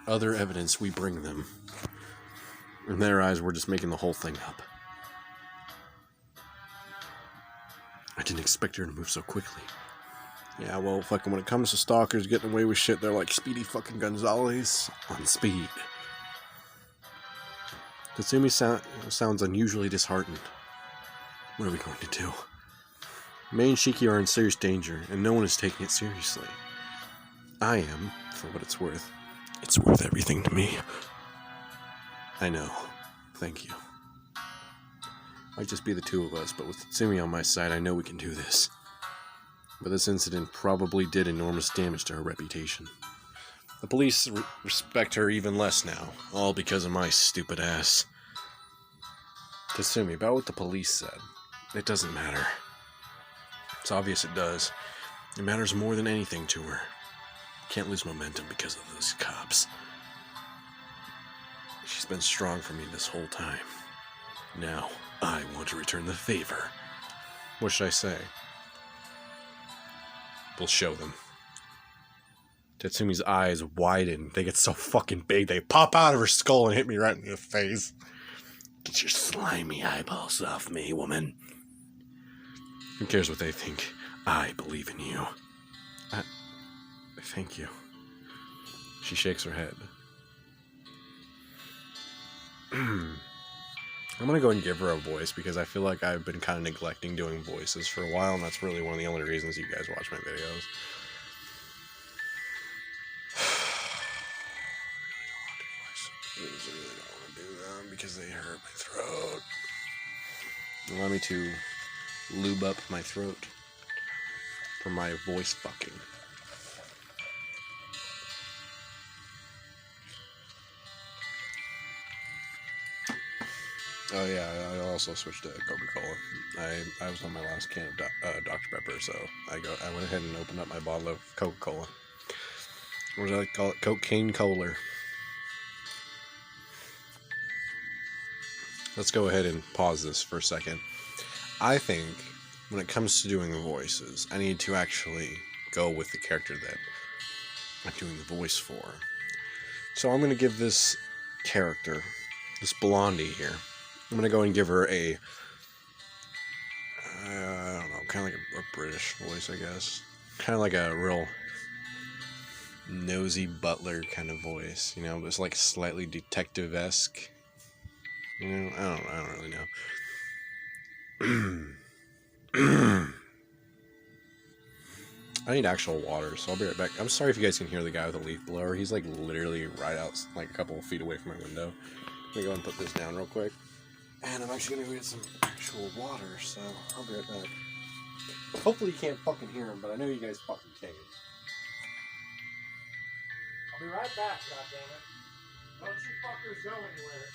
other evidence we bring them. In their eyes, we're just making the whole thing up. I didn't expect her to move so quickly. Yeah, well, fucking when it comes to stalkers getting away with shit, they're like Speedy fucking Gonzalez on speed. Tatsumi sounds unusually disheartened. What are we going to do? Mei and Shiki are in serious danger, and no one is taking it seriously. I am, for what it's worth. It's worth everything to me. I know. Thank you. Might just be the two of us, but with Tatsumi on my side, I know we can do this. But this incident probably did enormous damage to her reputation. The police respect her even less now, all because of my stupid ass. Tatsumi, about what the police said. It doesn't matter. It's obvious it does. It matters more than anything to her. Can't lose momentum because of those cops. She's been strong for me this whole time. Now, I want to return the favor. What should I say? We'll show them. Tatsumi's eyes widen. They get so fucking big, they pop out of her skull and hit me right in the face. Get your slimy eyeballs off me, woman. Who cares what they think? I believe in you. Thank you. She shakes her head. I'm gonna go and give her a voice because I feel like I've been kind of neglecting doing voices for a while, and that's really one of the only reasons you guys watch my videos. I really don't want to do them because they hurt my throat. Allow me to lube up my throat for my voice fucking. Oh yeah, I also switched to Coca-Cola. I was on my last can of Dr. Pepper, so I went ahead and opened up my bottle of Coca-Cola. What do I call it? Cocaine Cola. Let's go ahead and pause this for a second. I think when it comes to doing the voices, I need to actually go with the character that I'm doing the voice for. So I'm going to give this character, this blondie here, I'm going to go and give her a, I don't know, kind of like a British voice, I guess. Kind of like a real nosy butler kind of voice, you know, but it's like slightly detective-esque. You know, I don't really know. I need actual water, so I'll be right back. I'm sorry if you guys can hear the guy with the leaf blower. He's like literally right out, like a couple of feet away from my window. Let me go and put this down real quick. And I'm actually going to go get some actual water, so I'll be right back. Hopefully you can't fucking hear him, but I know you guys fucking can. I'll be right back, goddammit. Don't you fuckers go anywhere.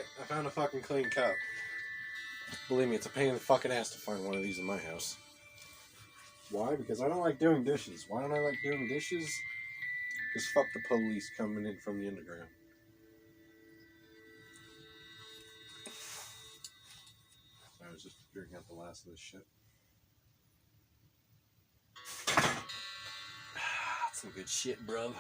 Alright, I found a fucking clean cup. Believe me, it's a pain in the fucking ass to find one of these in my house. Why? Because I don't like doing dishes. Why don't I like doing dishes? Because fuck the police coming in from the underground. I was just drinking out the last of this shit. That's some good shit, bruv.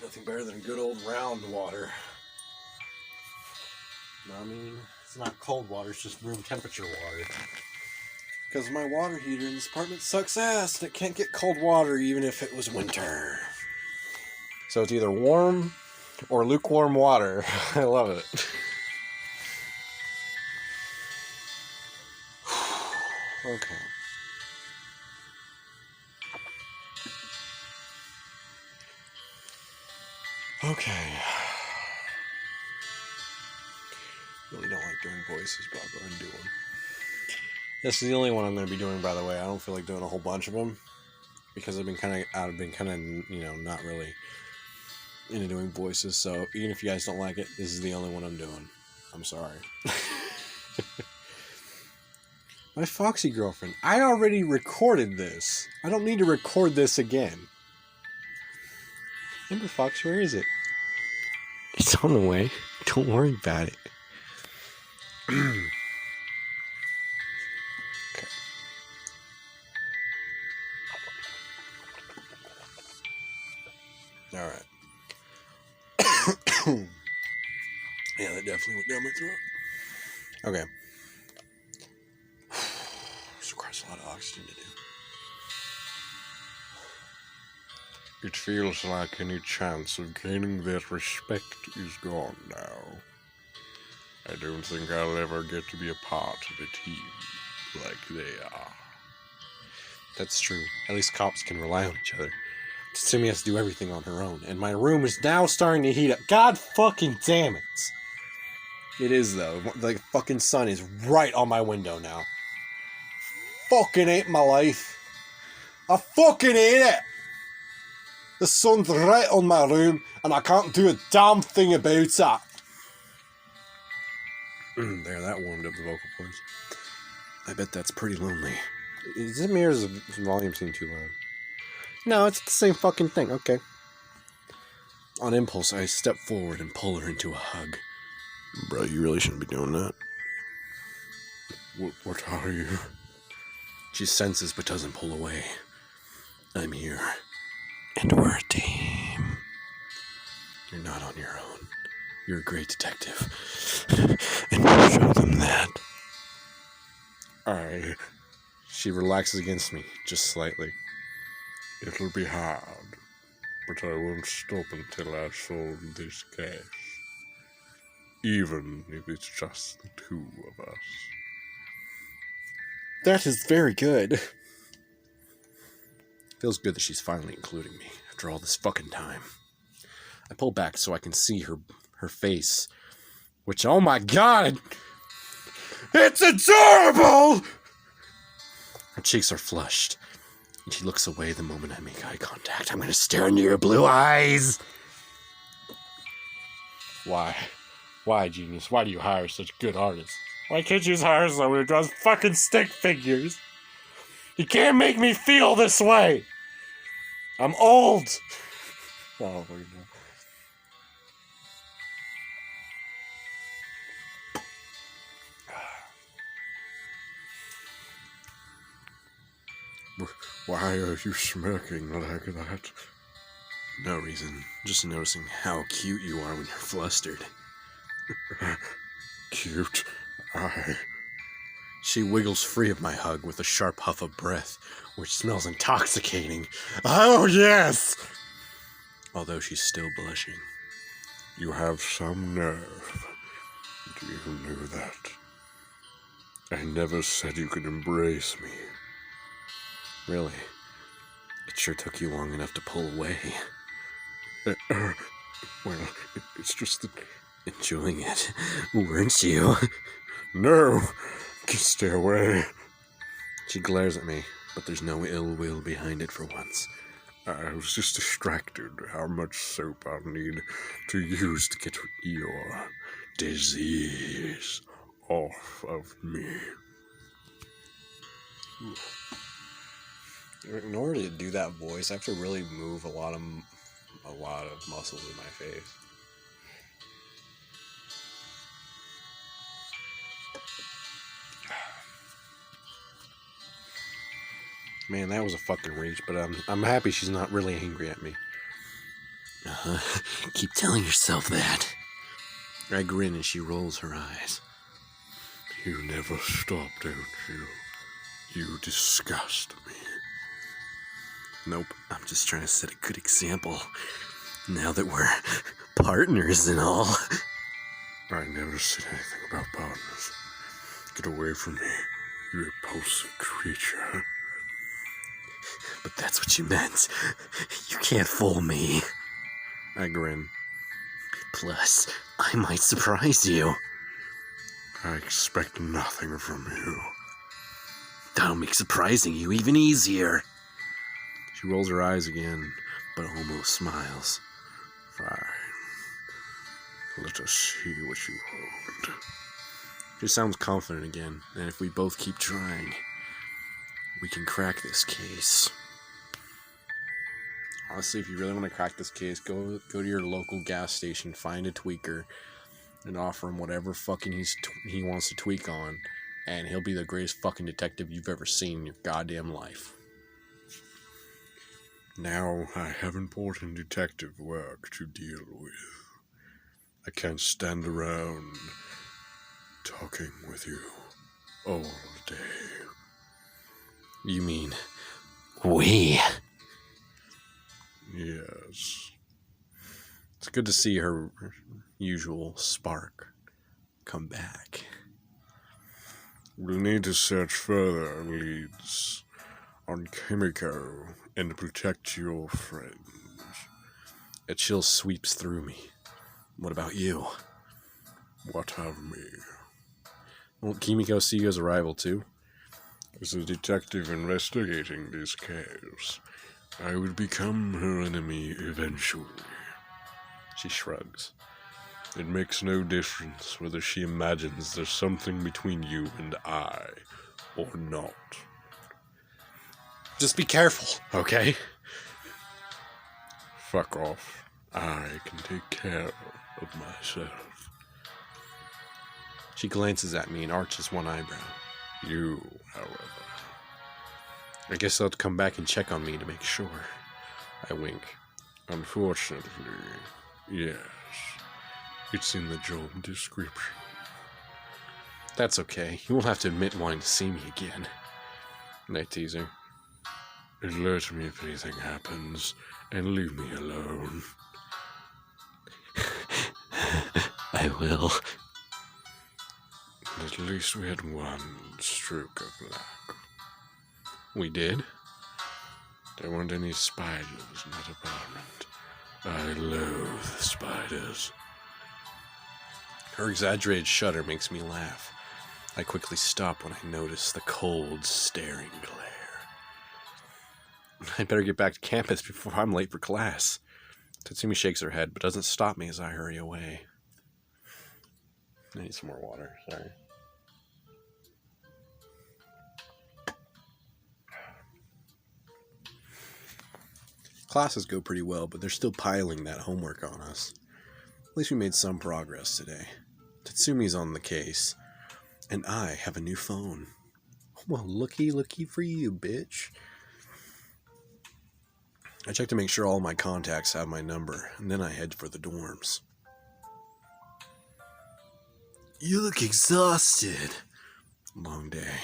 Nothing better than good old round water. I mean, it's not cold water, it's just room temperature water. Because my water heater in this apartment sucks ass and it can't get cold water even if it was winter. So it's either warm or lukewarm water. I love it. Okay. Okay. Really don't like doing voices, but I'll go and do one. This is the only one I'm going to be doing, by the way. I don't feel like doing a whole bunch of them because I've been kind of, you know, not really into doing voices. So even if you guys don't like it, this is the only one I'm doing. I'm sorry. My Foxy girlfriend. I already recorded this. I don't need to record this again. EmberFox, where is it? It's on the way. Don't worry about it. Okay. Alright. Yeah, that definitely went down my throat. Okay. This requires a lot of oxygen to do. It feels like any chance of gaining their respect is gone now. I don't think I'll ever get to be a part of a team like they are. That's true. At least cops can rely on each other. Simi has to do everything on her own, and my room is now starting to heat up. God fucking damn it! It is, though. The fucking sun is right on my window now. Fucking hate my life. I fucking hate it! The sun's right on my room, and I can't do a damn thing about it. There, that warmed up the vocal cords. I bet that's pretty lonely. Is it me or is the volume seem too loud? No, it's the same fucking thing. Okay. On impulse, I step forward and pull her into a hug. Bro, you really shouldn't be doing that. What are you? She senses but doesn't pull away. I'm here. And we're a team. You're not on your own. You're a great detective. And we'll show them that. She relaxes against me, just slightly. It'll be hard, but I won't stop until I've solved this case. Even if it's just the two of us. That is very good. Feels good that she's finally including me after all this fucking time. I pull back so I can see her face, which, oh my god, it's adorable! Her cheeks are flushed, and she looks away the moment I make eye contact. I'm gonna stare into your blue eyes! Why? Why, genius? Why do you hire such good artists? Why can't you just hire someone who draws fucking stick figures? You can't make me feel this way! I'm old! Oh, my God. Why are you smirking like that? No reason. Just noticing how cute you are when you're flustered. Cute? She wiggles free of my hug with a sharp huff of breath, which smells intoxicating. Oh, yes! Although she's still blushing. You have some nerve. Do you know that? I never said you could embrace me. Really? It sure took you long enough to pull away. Well, it's just that... Enjoying it, weren't you? No! Stay away. She glares at me, but there's no ill will behind it for once. I was just distracted how much soap I'll need to use to get your disease off of me. In order to do that voice, I have to really move a lot of muscles in my face. Man, that was a fucking reach, but I'm happy she's not really angry at me. Keep telling yourself that. I grin and she rolls her eyes. You never stop, don't you? You disgust me. Nope, I'm just trying to set a good example. Now that we're partners and all. I never said anything about partners. Get away from me, you repulsive creature. But that's what you meant. You can't fool me. I grin. Plus, I might surprise you. I expect nothing from you. That'll make surprising you even easier. She rolls her eyes again, but almost smiles. Fine. Let us see what you hold. She sounds confident again, and if we both keep trying, we can crack this case. Honestly, if you really want to crack this case, go to your local gas station, find a tweaker, and offer him whatever fucking he wants to tweak on, and he'll be the greatest fucking detective you've ever seen in your goddamn life. Now I have important detective work to deal with. I can't stand around talking with you all day. You mean we? Yes. It's good to see her usual spark come back. We'll need to search further leads on Kimiko and protect your friends. A chill sweeps through me. What about you? What of me? Won't Kimiko see you as a rival too? As a detective investigating this case, I would become her enemy eventually. She shrugs. It makes no difference whether she imagines there's something between you and I, or not. Just be careful, okay? Fuck off. I can take care of myself. She glances at me and arches one eyebrow. You, however. I guess they'll come back and check on me to make sure. I wink. Unfortunately, yes. It's in the job description. That's okay. You won't have to admit wanting to see me again. And I tease her. Alert me if anything happens, and leave me alone. I will. At least we had one stroke of luck. We did? There weren't any spiders in that apartment. I loathe spiders. Her exaggerated shudder makes me laugh. I quickly stop when I notice the cold, staring glare. I'd better get back to campus before I'm late for class. Tatsumi shakes her head, but doesn't stop me as I hurry away. I need some more water, sorry. Classes go pretty well, but they're still piling that homework on us. At least we made some progress today. Tatsumi's on the case, and I have a new phone. Well, looky for you, bitch. I check to make sure all my contacts have my number, and then I head for the dorms. You look exhausted. Long day.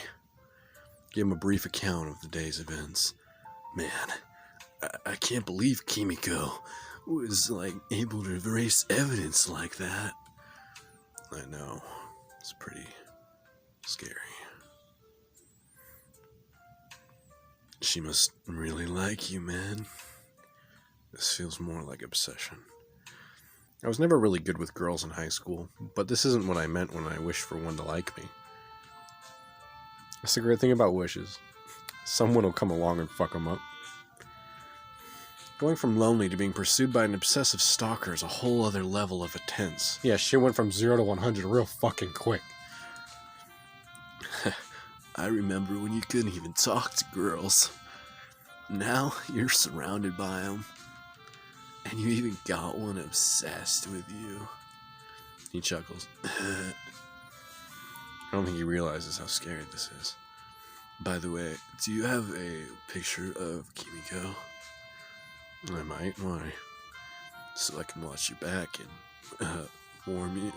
Give him a brief account of the day's events. Man, I can't believe Kimiko was, able to erase evidence like that. I know. It's pretty scary. She must really like you, man. This feels more like obsession. I was never really good with girls in high school, but this isn't what I meant when I wished for one to like me. That's the great thing about wishes. Someone will come along and fuck them up. Going from lonely to being pursued by an obsessive stalker is a whole other level of intense. Yeah, she went from 0 to 100 real fucking quick. I remember when you couldn't even talk to girls. Now you're surrounded by them. And you even got one obsessed with you. He chuckles. I don't think he realizes how scary this is. By the way, do you have a picture of Kimiko? I might. Why? So I can watch your back and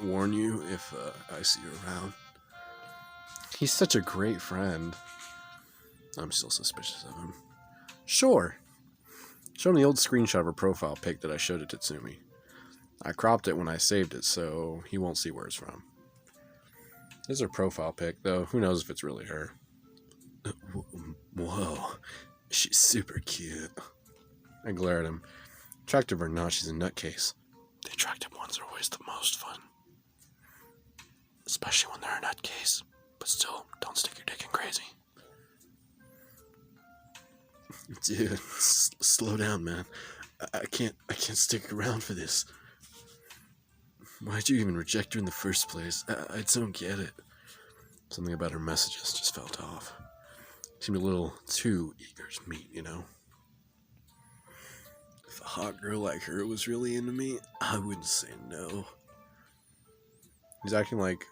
warn you if I see you around. He's such a great friend. I'm still suspicious of him. Sure. Show him the old screenshot of her profile pic that I showed to Tatsumi. I cropped it when I saved it, so he won't see where it's from. This is her profile pic, though. Who knows if it's really her. Whoa. She's super cute. I glare at him. Attractive or not, she's a nutcase. The attractive ones are always the most fun. Especially when they're a nutcase. But still, don't stick your dick in crazy. Dude, slow down, man. I can't stick around for this. Why'd you even reject her in the first place? I don't get it. Something about her messages just felt off. Seemed a little too eager to meet, you know? If a hot girl like her was really into me, I wouldn't say no. He's acting like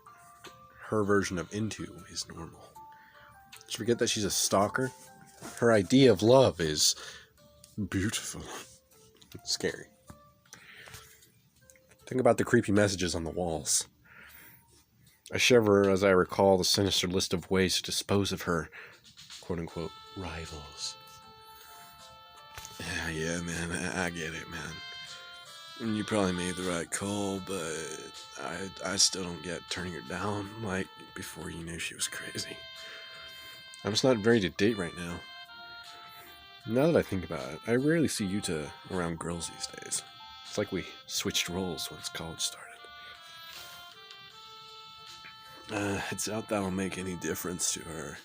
her version of into is normal. Did you forget that she's a stalker? Her idea of love is beautiful. Scary. Think about the creepy messages on the walls. I shiver as I recall the sinister list of ways to dispose of her quote-unquote rivals. Yeah, man, I get it, man. And you probably made the right call, but I still don't get turning her down like before you knew she was crazy. I'm just not ready to date right now. Now that I think about it, I rarely see Yuta around girls these days. It's like we switched roles once college started. I doubt that'll make any difference to her.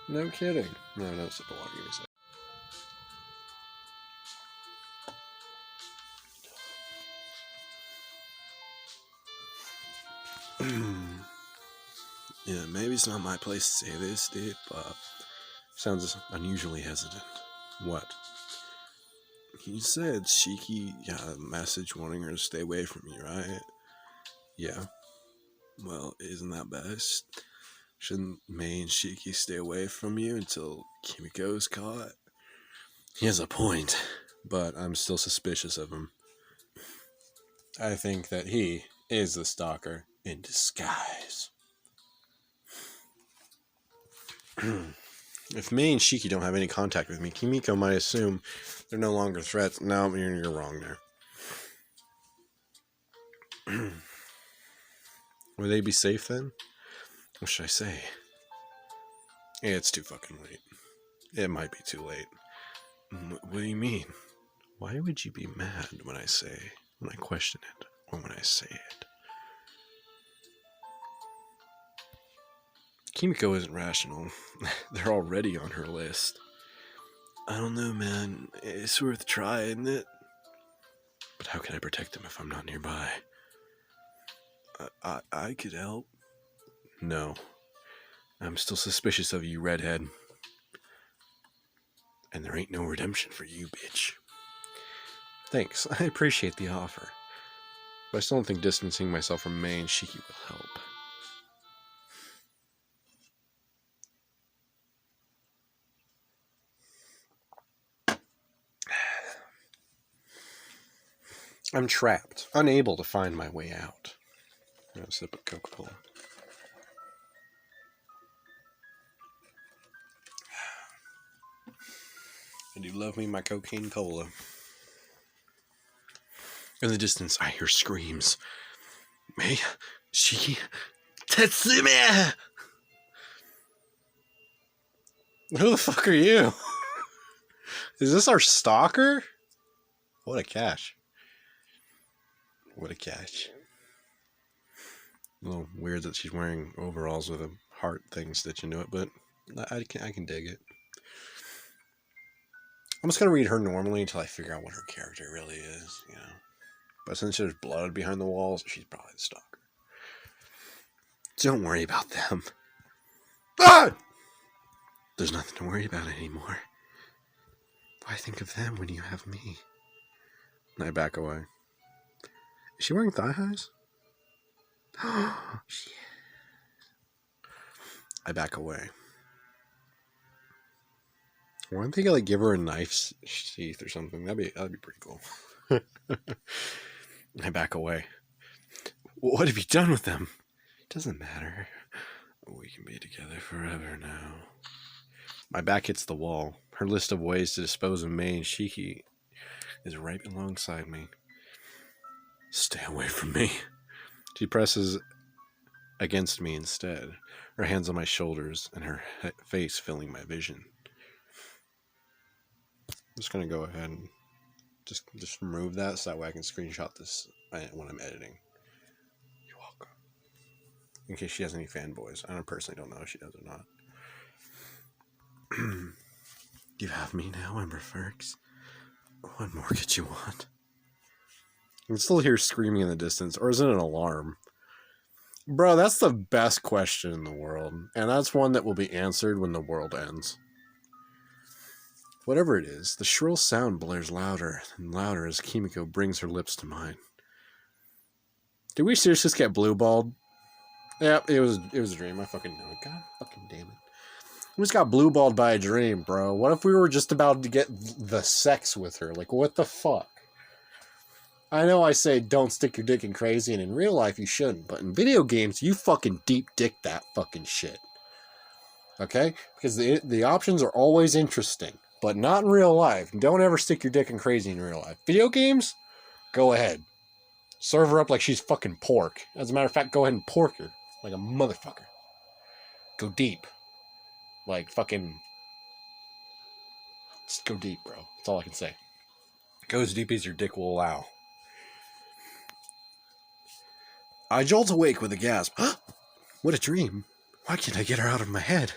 No kidding. No, sip of water, give me a sec. Yeah, maybe it's not my place to say this, dude, but sounds unusually hesitant. What? You said Shiki got a message wanting her to stay away from you, right? Yeah. Well, isn't that best? Shouldn't Mei and Shiki stay away from you until Kimiko's caught? He has a point, but I'm still suspicious of him. I think that he is the stalker in disguise. If Mei and Shiki don't have any contact with me, Kimiko might assume they're no longer threats. No, you're wrong there. Would they be safe then? What should I say? Yeah, it's too fucking late. It might be too late. What do you mean? Why would you be mad when I question it, or when I say it? Kimiko isn't rational. They're already on her list. I don't know, man. It's worth trying, isn't it? But how can I protect them if I'm not nearby? I could help. No. I'm still suspicious of you, redhead. And there ain't no redemption for you, bitch. Thanks. I appreciate the offer. But I still don't think distancing myself from Mei and Shiki will help. I'm trapped, unable to find my way out. I'm gonna sip of Coca-Cola. I do love me my cocaine cola. In the distance, I hear screams. Mei, Shiki, Tatsumi! Who the fuck are you? Is this our stalker? What a catch. What a catch. A little weird that she's wearing overalls with a heart thing stitched into it, but I can dig it. I'm just going to read her normally until I figure out what her character really is, you know. But since there's blood behind the walls, she's probably the stalker. Don't worry about them. Ah! There's nothing to worry about anymore. Why think of them when you have me? And I back away. Is she wearing thigh highs? Oh, shit. I back away. Why don't they like give her a knife sheath or something? That'd be pretty cool. I back away. What have you done with them? Doesn't matter. We can be together forever now. My back hits the wall. Her list of ways to dispose of May and Shiki is right alongside me. Stay away from me. She presses against me instead, her hands on my shoulders and her face filling my vision. I'm just going to go ahead and just remove that so that way I can screenshot this when I'm editing. You're welcome. In case she has any fanboys. I personally don't know if she does or not. You have me now, EmberFox. What more could you want? I can still hear screaming in the distance, or is it an alarm? Bro, that's the best question in the world, and that's one that will be answered when the world ends. Whatever it is, the shrill sound blares louder and louder as Kimiko brings her lips to mine. Did we seriously just get blue-balled? Yeah, it was a dream. I fucking know it. God fucking damn it. We just got blue-balled by a dream, bro. What if we were just about to get the sex with her? Like, what the fuck? I know I say don't stick your dick in crazy, and in real life you shouldn't, but in video games, you fucking deep dick that fucking shit. Okay? Because the options are always interesting, but not in real life. Don't ever stick your dick in crazy in real life. Video games? Go ahead. Serve her up like she's fucking pork. As a matter of fact, go ahead and pork her like a motherfucker. Go deep. Like fucking... Just go deep, bro. That's all I can say. Go as deep as your dick will allow. I jolt awake with a gasp. What a dream. Why can't I get her out of my head?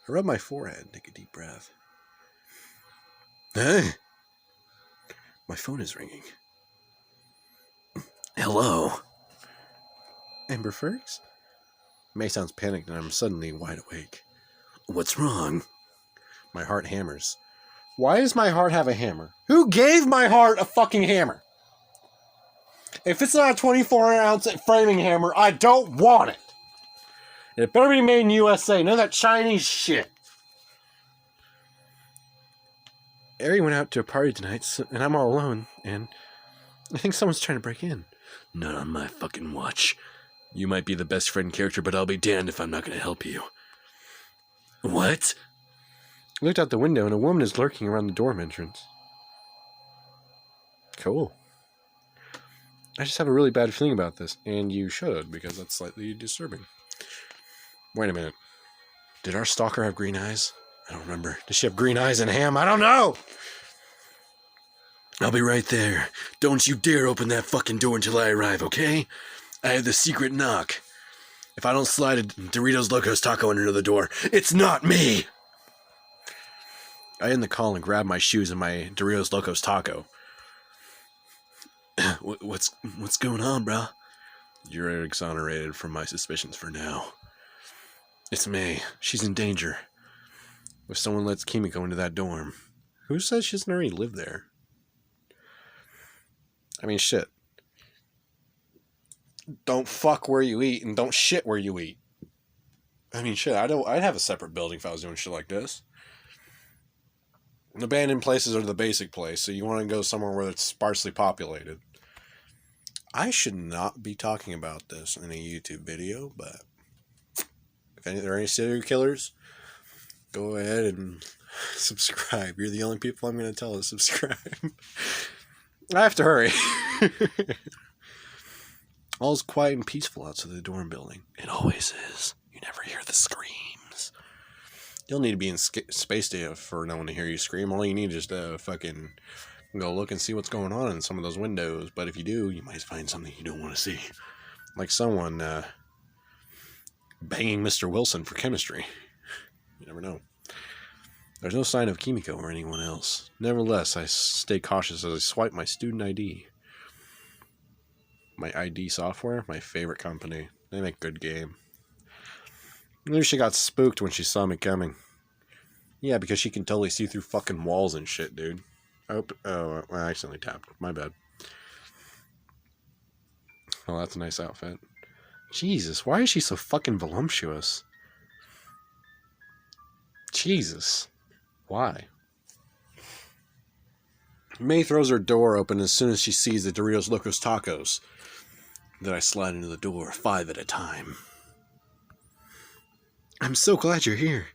I rub my forehead and take a deep breath. Hey! My phone is ringing. Hello? EmberFox? May sounds panicked and I'm suddenly wide awake. What's wrong? My heart hammers. Why does my heart have a hammer? Who gave my heart a fucking hammer? If it's not a 24-ounce framing hammer, I don't want it. And it better be made in USA. None of that Chinese shit. Ari went out to a party tonight, and I'm all alone, and I think someone's trying to break in. Not on my fucking watch. You might be the best friend character, but I'll be damned if I'm not going to help you. What? I looked out the window, and a woman is lurking around the dorm entrance. Cool. I just have a really bad feeling about this, and you should, because that's slightly disturbing. Wait a minute. Did our stalker have green eyes? I don't remember. Does she have green eyes and ham? I don't know! I'll be right there. Don't you dare open that fucking door until I arrive, okay? I have the secret knock. If I don't slide a Doritos Locos Taco under the door, it's not me! I end the call and grab my shoes and my Doritos Locos Taco. What's going on, bro? You're exonerated from my suspicions for now. It's May. She's in danger. If someone lets Kimiko into that dorm, who says she doesn't already live there? I mean, shit. Don't fuck where you eat and don't shit where you eat. I mean, shit. I'd have a separate building if I was doing shit like this. Abandoned places are the basic place, so you want to go somewhere where it's sparsely populated. I should not be talking about this in a YouTube video, but if there are any serial killers, go ahead and subscribe. You're the only people I'm going to tell to subscribe. I have to hurry. All's quiet and peaceful outside the dorm building. It always is. You never hear the screams. You'll need to be in space data for no one to hear you scream. All you need is to fucking go look and see what's going on in some of those windows. But if you do, you might find something you don't want to see. Like someone banging Mr. Wilson for chemistry. You never know. There's no sign of Kimiko or anyone else. Nevertheless, I stay cautious as I swipe my student ID. My ID software, my favorite company. They make good game. Maybe she got spooked when she saw me coming. Yeah, because she can totally see through fucking walls and shit, dude. Oh, I accidentally tapped. My bad. Oh, that's a nice outfit. Jesus, why is she so fucking voluptuous? Jesus. Why? May throws her door open as soon as she sees the Doritos Locos Tacos. Then I slide into the door, 5 at a time. I'm so glad you're here.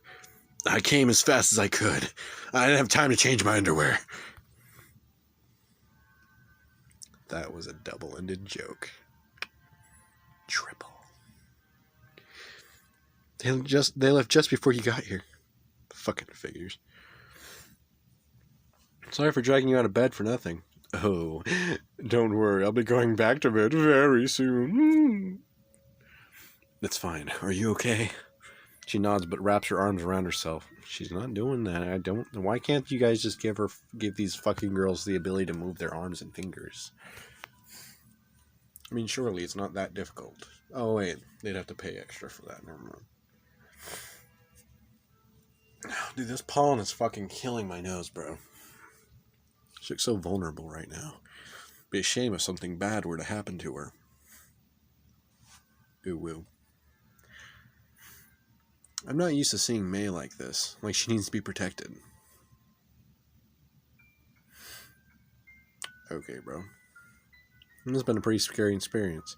I came as fast as I could. I didn't have time to change my underwear. That was a double-ended joke. Triple. They left just before you got here. Fucking figures. Sorry for dragging you out of bed for nothing. Oh, don't worry. I'll be going back to bed very soon. It's fine. Are you okay? She nods but wraps her arms around herself. She's not doing that. Why can't you guys just give these fucking girls the ability to move their arms and fingers? I mean, surely it's not that difficult. Oh, wait. They'd have to pay extra for that. Never mind. Dude, this pollen is fucking killing my nose, bro. She looks so vulnerable right now. Be a shame if something bad were to happen to her. Ooh, woo. I'm not used to seeing May like this. Like she needs to be protected. Okay, bro. This has been a pretty scary experience.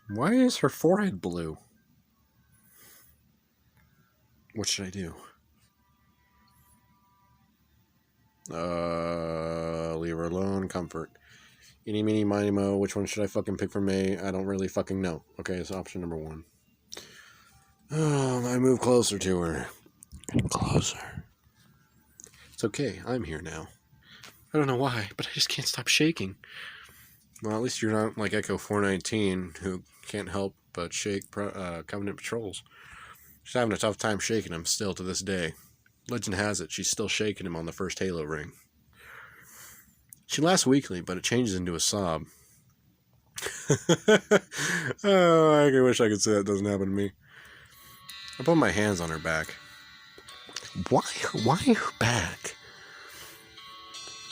Why is her forehead blue? What should I do? Leave her alone. Comfort. Eeny, meeny, miny, mo. Which one should I fucking pick for May? I don't really fucking know. Okay, it's option number 1. I move closer to her. And closer. It's okay. I'm here now. I don't know why, but I just can't stop shaking. Well, at least you're not like Echo 419, who can't help but shake Covenant patrols. She's having a tough time shaking him still to this day. Legend has it, she's still shaking him on the first Halo ring. She laughs weakly, but it changes into a sob. Oh, I wish I could say that doesn't happen to me. I put my hands on her back. Why her back?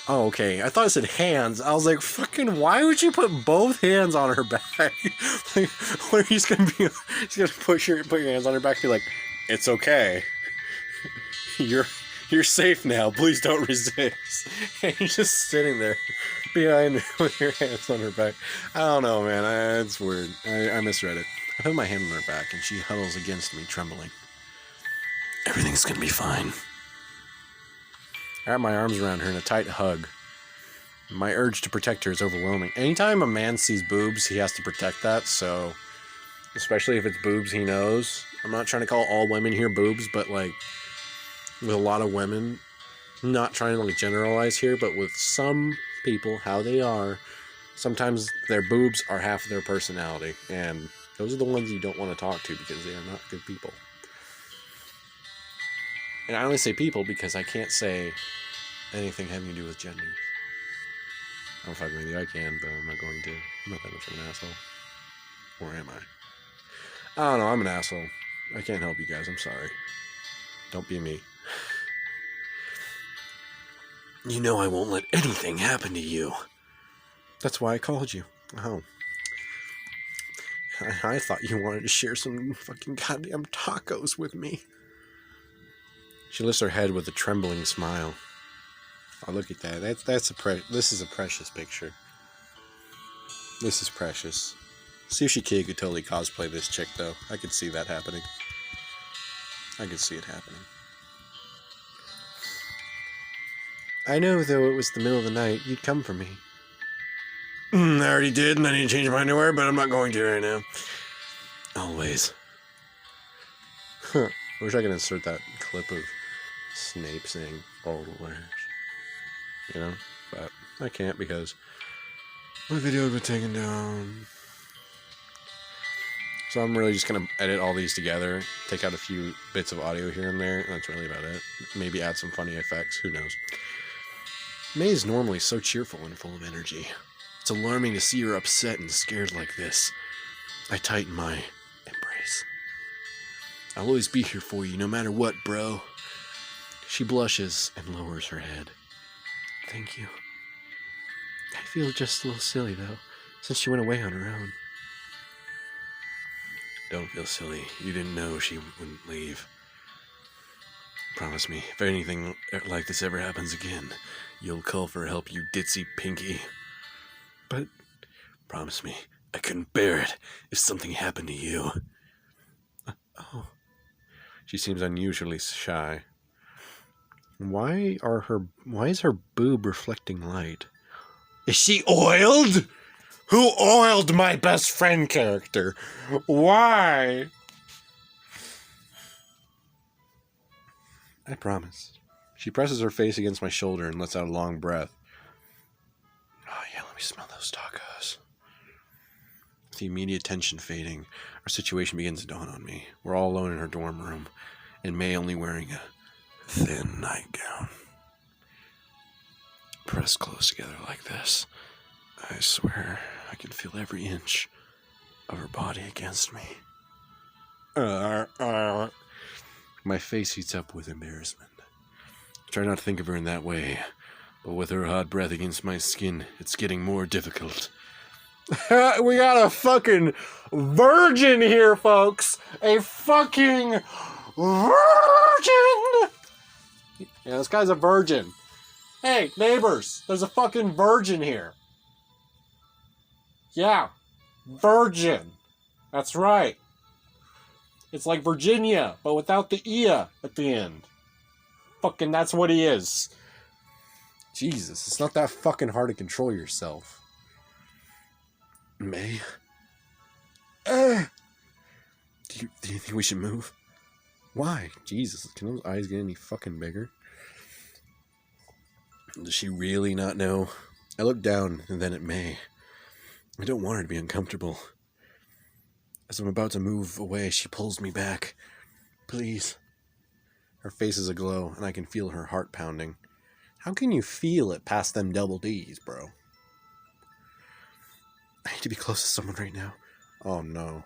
Oh, okay. I thought it said hands. I was like, fucking, why would you put both hands on her back? Like, what are you just gonna be? She's gonna put your hands on her back and be like, it's okay. You're safe now. Please don't resist. And you're just sitting there behind her with your hands on her back. I don't know, man. It's weird. I misread it. I put my hand on her back and she huddles against me, trembling. Everything's gonna be fine. I wrap my arms around her in a tight hug. My urge to protect her is overwhelming. Anytime a man sees boobs, he has to protect that, so... Especially if it's boobs he knows. I'm not trying to call all women here boobs, but, like, with a lot of women, not trying to, like, generalize here, but with some people, how they are, sometimes their boobs are half of their personality, and those are the ones you don't want to talk to because they are not good people. And I only say people because I can't say anything having to do with gender. I'm fucking with you, I can, but I'm not going to. I'm not that much of an asshole. Or am I? I don't know, I'm an asshole. I can't help you guys, I'm sorry. Don't be me. You know I won't let anything happen to you. That's why I called you. Oh. I thought you wanted to share some fucking goddamn tacos with me. She lifts her head with a trembling smile. Oh, look at that. This is a precious picture. This is precious. Sushi Kid could totally cosplay this chick, though. I could see that happening. I could see it happening. I know, though it was the middle of the night, you'd come for me. I already did, and I need to change my underwear, but I'm not going to right now. Always. I wish I could insert that clip of Snape saying always. You know? But I can't because my video had been taken down. So I'm really just going to edit all these together, take out a few bits of audio here and there, and that's really about it. Maybe add some funny effects, who knows. May is normally so cheerful and full of energy. It's alarming to see her upset and scared like this. I tighten my embrace. I'll always be here for you, no matter what, bro. She blushes and lowers her head. Thank you. I feel just a little silly, though, since she went away on her own. Don't feel silly. You didn't know she wouldn't leave. Promise me, if anything like this ever happens again, you'll call for help, you ditzy pinky. But, promise me, I couldn't bear it if something happened to you. Oh. She seems unusually shy. Why is her boob reflecting light? Is she oiled? Who oiled my best friend character? Why? I promise. She presses her face against my shoulder and lets out a long breath. Oh yeah, let me smell those tacos. With the immediate tension fading, our situation begins to dawn on me. We're all alone in her dorm room, and May only wearing a thin nightgown. Pressed close together like this, I swear I can feel every inch of her body against me. My face heats up with embarrassment. I try not to think of her in that way, but with her hot breath against my skin, it's getting more difficult. We got a fucking virgin here, folks! A fucking virgin! Yeah, this guy's a virgin. Hey, neighbors, there's a fucking virgin here. Yeah, virgin. That's right. It's like Virginia, but without the "ia" at the end. Fucking that's what he is. Jesus, it's not that fucking hard to control yourself. May? Do you think we should move? Why? Jesus, can those eyes get any fucking bigger? Does she really not know? I look down and then at May. I don't want her to be uncomfortable. As I'm about to move away, she pulls me back. Please. Her face is aglow, and I can feel her heart pounding. How can you feel it past them double D's, bro? I need to be close to someone right now. Oh, no.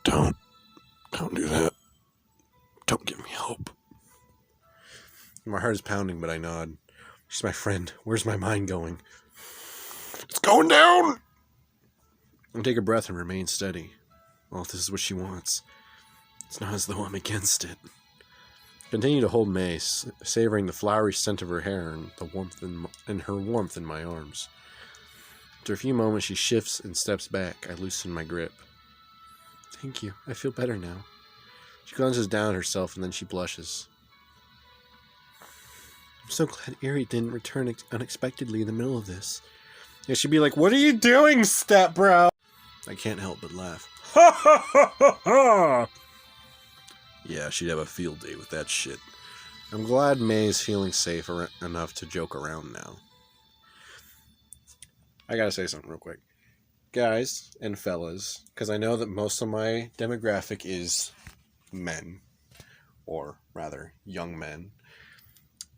Don't do that. Don't give me hope. My heart is pounding, but I nod. She's my friend. Where's my mind going? It's going down! I take a breath and remain steady. Well, if this is what she wants, it's not as though I'm against it. I continue to hold May, savoring the flowery scent of her hair and the warmth and her warmth in my arms. After a few moments, she shifts and steps back. I loosen my grip. Thank you. I feel better now. She glances down at herself and then she blushes. I'm so glad Erie didn't return unexpectedly in the middle of this. Yeah, she'd be like, "What are you doing, step bro?" I can't help but laugh. Ha ha ha ha ha! Yeah, she'd have a field day with that shit. I'm glad May's feeling safe enough to joke around now. I gotta say something real quick. Guys and fellas, because I know that most of my demographic is men, or rather, young men.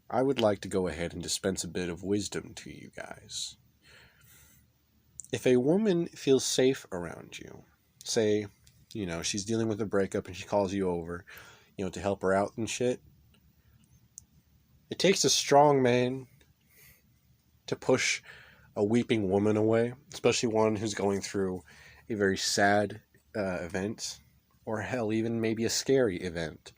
I would like to go ahead and dispense a bit of wisdom to you guys. If a woman feels safe around you, say, she's dealing with a breakup and she calls you over, to help her out and shit, it takes a strong man to push a weeping woman away, especially one who's going through a very sad event, or hell, even maybe a scary event.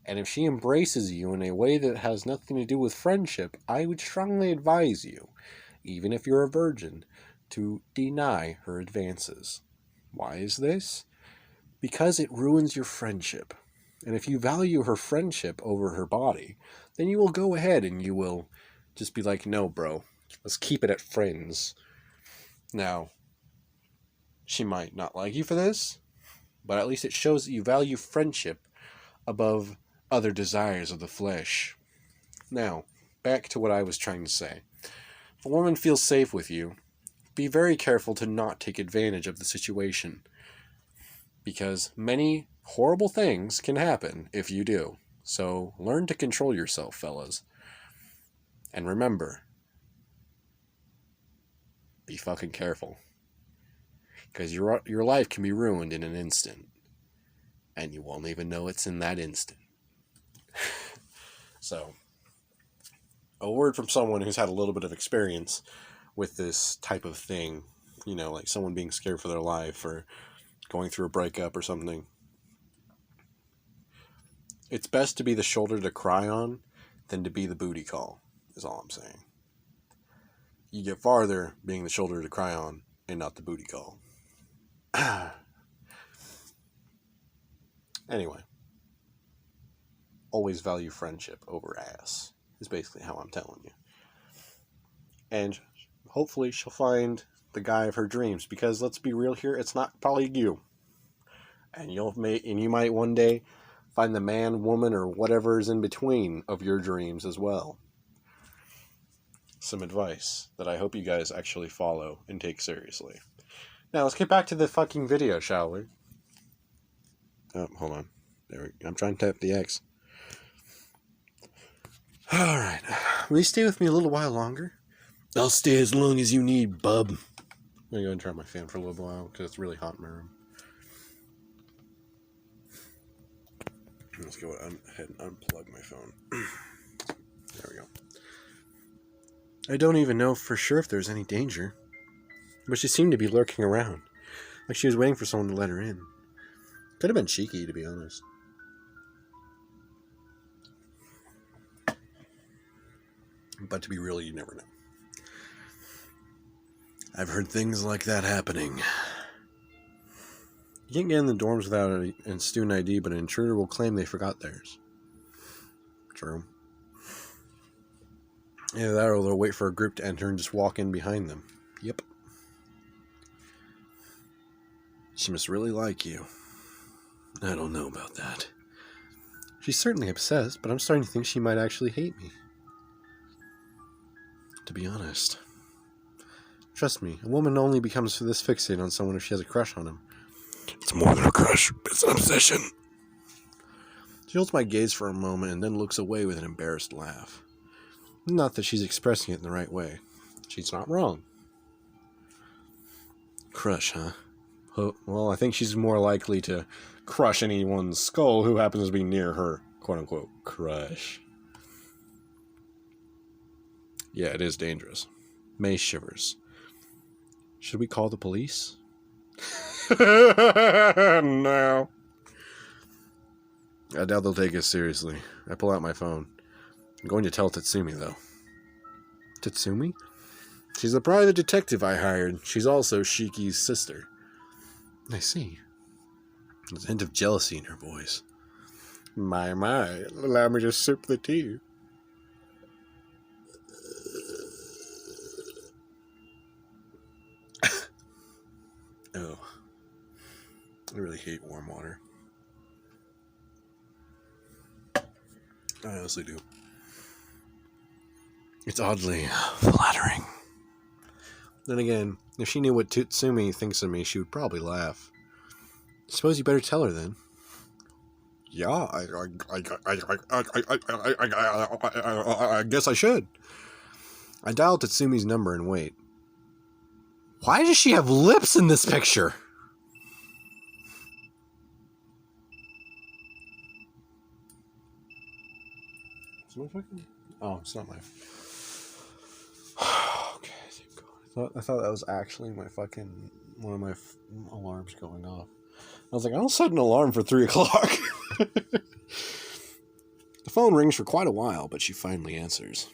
And if she embraces you in a way that has nothing to do with friendship, I would strongly advise you, even if you're a virgin, to deny her advances. Why is this? Because it ruins your friendship. And if you value her friendship over her body, then you will go ahead and you will just be like, no, bro, let's keep it at friends. Now, she might not like you for this, but at least it shows that you value friendship above other desires of the flesh. Now, back to what I was trying to say. If a woman feels safe with you, be very careful to not take advantage of the situation. Because many horrible things can happen if you do. So learn to control yourself, fellas. And remember, be fucking careful. Because your life can be ruined in an instant. And you won't even know it's in that instant. So, a word from someone who's had a little bit of experience with this type of thing. You know, like someone being scared for their life or going through a breakup or something. It's best to be the shoulder to cry on than to be the booty call, is all I'm saying. You get farther being the shoulder to cry on and not the booty call. Anyway, always value friendship over ass, is basically how I'm telling you. And hopefully she'll find the guy of her dreams, because let's be real here, it's not probably you. And you might one day find the man, woman, or whatever is in between of your dreams as well. Some advice that I hope you guys actually follow and take seriously. Now, let's get back to the fucking video, shall we? Oh, hold on. There we go. I'm trying to tap the X. Alright. Will you stay with me a little while longer? I'll stay as long as you need, bub. I'm going to go and turn on my fan for a little while, because it's really hot in my room. Let's go ahead and unplug my phone. There we go. I don't even know for sure if there's any danger, but she seemed to be lurking around, like she was waiting for someone to let her in. Could have been cheeky, to be honest. But to be real, you never know. I've heard things like that happening. You can't get in the dorms without a student ID, but an intruder will claim they forgot theirs. True. Either that or they'll wait for a group to enter and just walk in behind them. Yep. She must really like you. I don't know about that. She's certainly obsessed, but I'm starting to think she might actually hate me. To be honest. Trust me, a woman only becomes this fixated on someone if she has a crush on him. It's more than a crush, it's an obsession. She holds my gaze for a moment and then looks away with an embarrassed laugh. Not that she's expressing it in the right way. She's not wrong. Crush, huh? Well, I think she's more likely to crush anyone's skull who happens to be near her, quote-unquote, crush. Yeah, it is dangerous. May shivers. Should we call the police? No. I doubt they'll take us seriously. I pull out my phone. I'm going to tell Tatsumi, though. Tatsumi? She's the private detective I hired. She's also Shiki's sister. I see. There's a hint of jealousy in her voice. My, allow me to sip the tea. Oh. I really hate warm water. I honestly do. It's oddly flattering. Then again, if she knew what Tatsumi thinks of me, she would probably laugh. Suppose you better tell her then. Yeah, I guess I should. I dial Tatsumi's number and wait. Why does she have lips in this picture? Is my fucking... Oh, it's not my... Okay, thank God. I thought that was actually my fucking... one of my alarms going off. I was like, I don't set an alarm for 3 o'clock. The phone rings for quite a while, but she finally answers.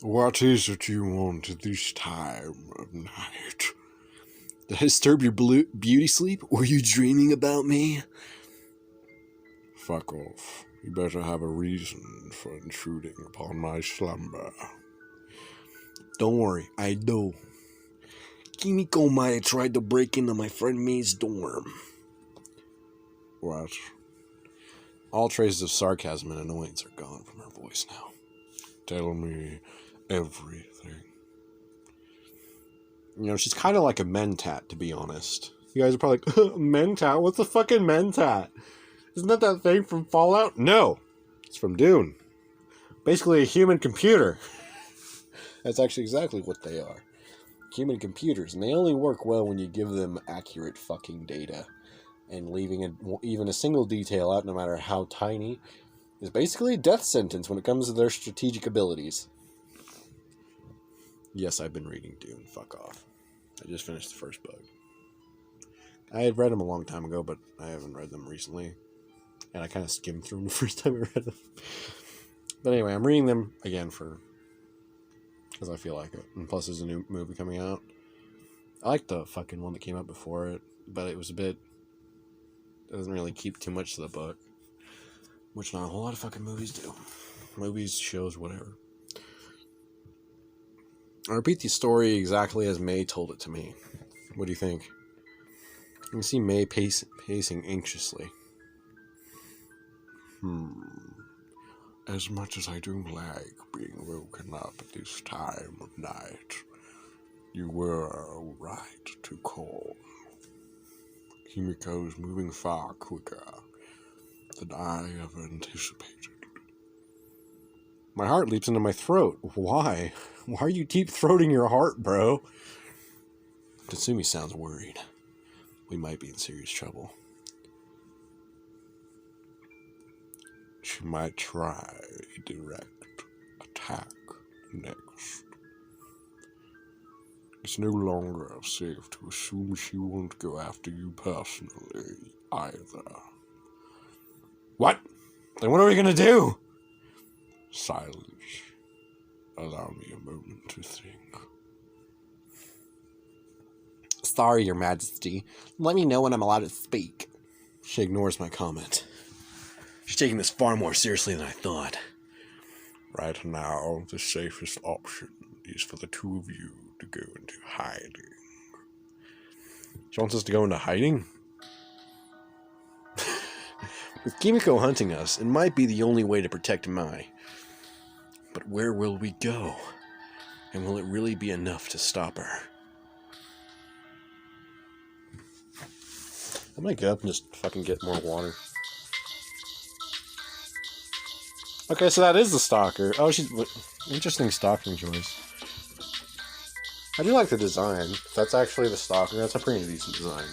What is it you want at this time of night? Did I disturb your beauty sleep? Were you dreaming about me? Fuck off. You better have a reason for intruding upon my slumber. Don't worry, I do. Kimiko might have tried to break into my friend May's dorm. What? All traces of sarcasm and annoyance are gone from her voice now. Tell me everything. You know, she's kind of like a mentat, to be honest. You guys are probably like, Mentat? What's a fucking Mentat? Isn't that thing from Fallout? No. It's from Dune. Basically a human computer. That's actually exactly what they are. Human computers. And they only work well when you give them accurate fucking data. And leaving even a single detail out, no matter how tiny, is basically a death sentence when it comes to their strategic abilities. Yes, I've been reading Dune. Fuck off. I just finished the first book. I had read them a long time ago, but I haven't read them recently. And I kind of skimmed through them the first time I read them. But anyway, I'm reading them again because I feel like it. And plus there's a new movie coming out. I like the fucking one that came out before it, but it was a bit... It doesn't really keep too much to the book. Which not a whole lot of fucking movies do. Movies, shows, whatever. I repeat the story exactly as May told it to me. What do you think? You can see May pacing anxiously. As much as I do like being woken up at this time of night, you were right to call. Himiko's moving far quicker than I ever anticipated. My heart leaps into my throat. Why? Why are you deep-throating your heart, bro? Tatsumi sounds worried. We might be in serious trouble. She might try a direct attack next. It's no longer safe to assume she won't go after you personally, either. What? Then what are we gonna do? Silence. Allow me a moment to think. Sorry, Your Majesty. Let me know when I'm allowed to speak. She ignores my comment. She's taking this far more seriously than I thought. Right now, the safest option is for the two of you to go into hiding. She wants us to go into hiding? With Kimiko hunting us, it might be the only way to protect Mai. But where will we go? And will it really be enough to stop her? I'm gonna get up and just fucking get more water. Okay, so that is the stalker. Oh, she's... Interesting stalking choice. I do like the design. That's actually the stalker. That's a pretty decent design.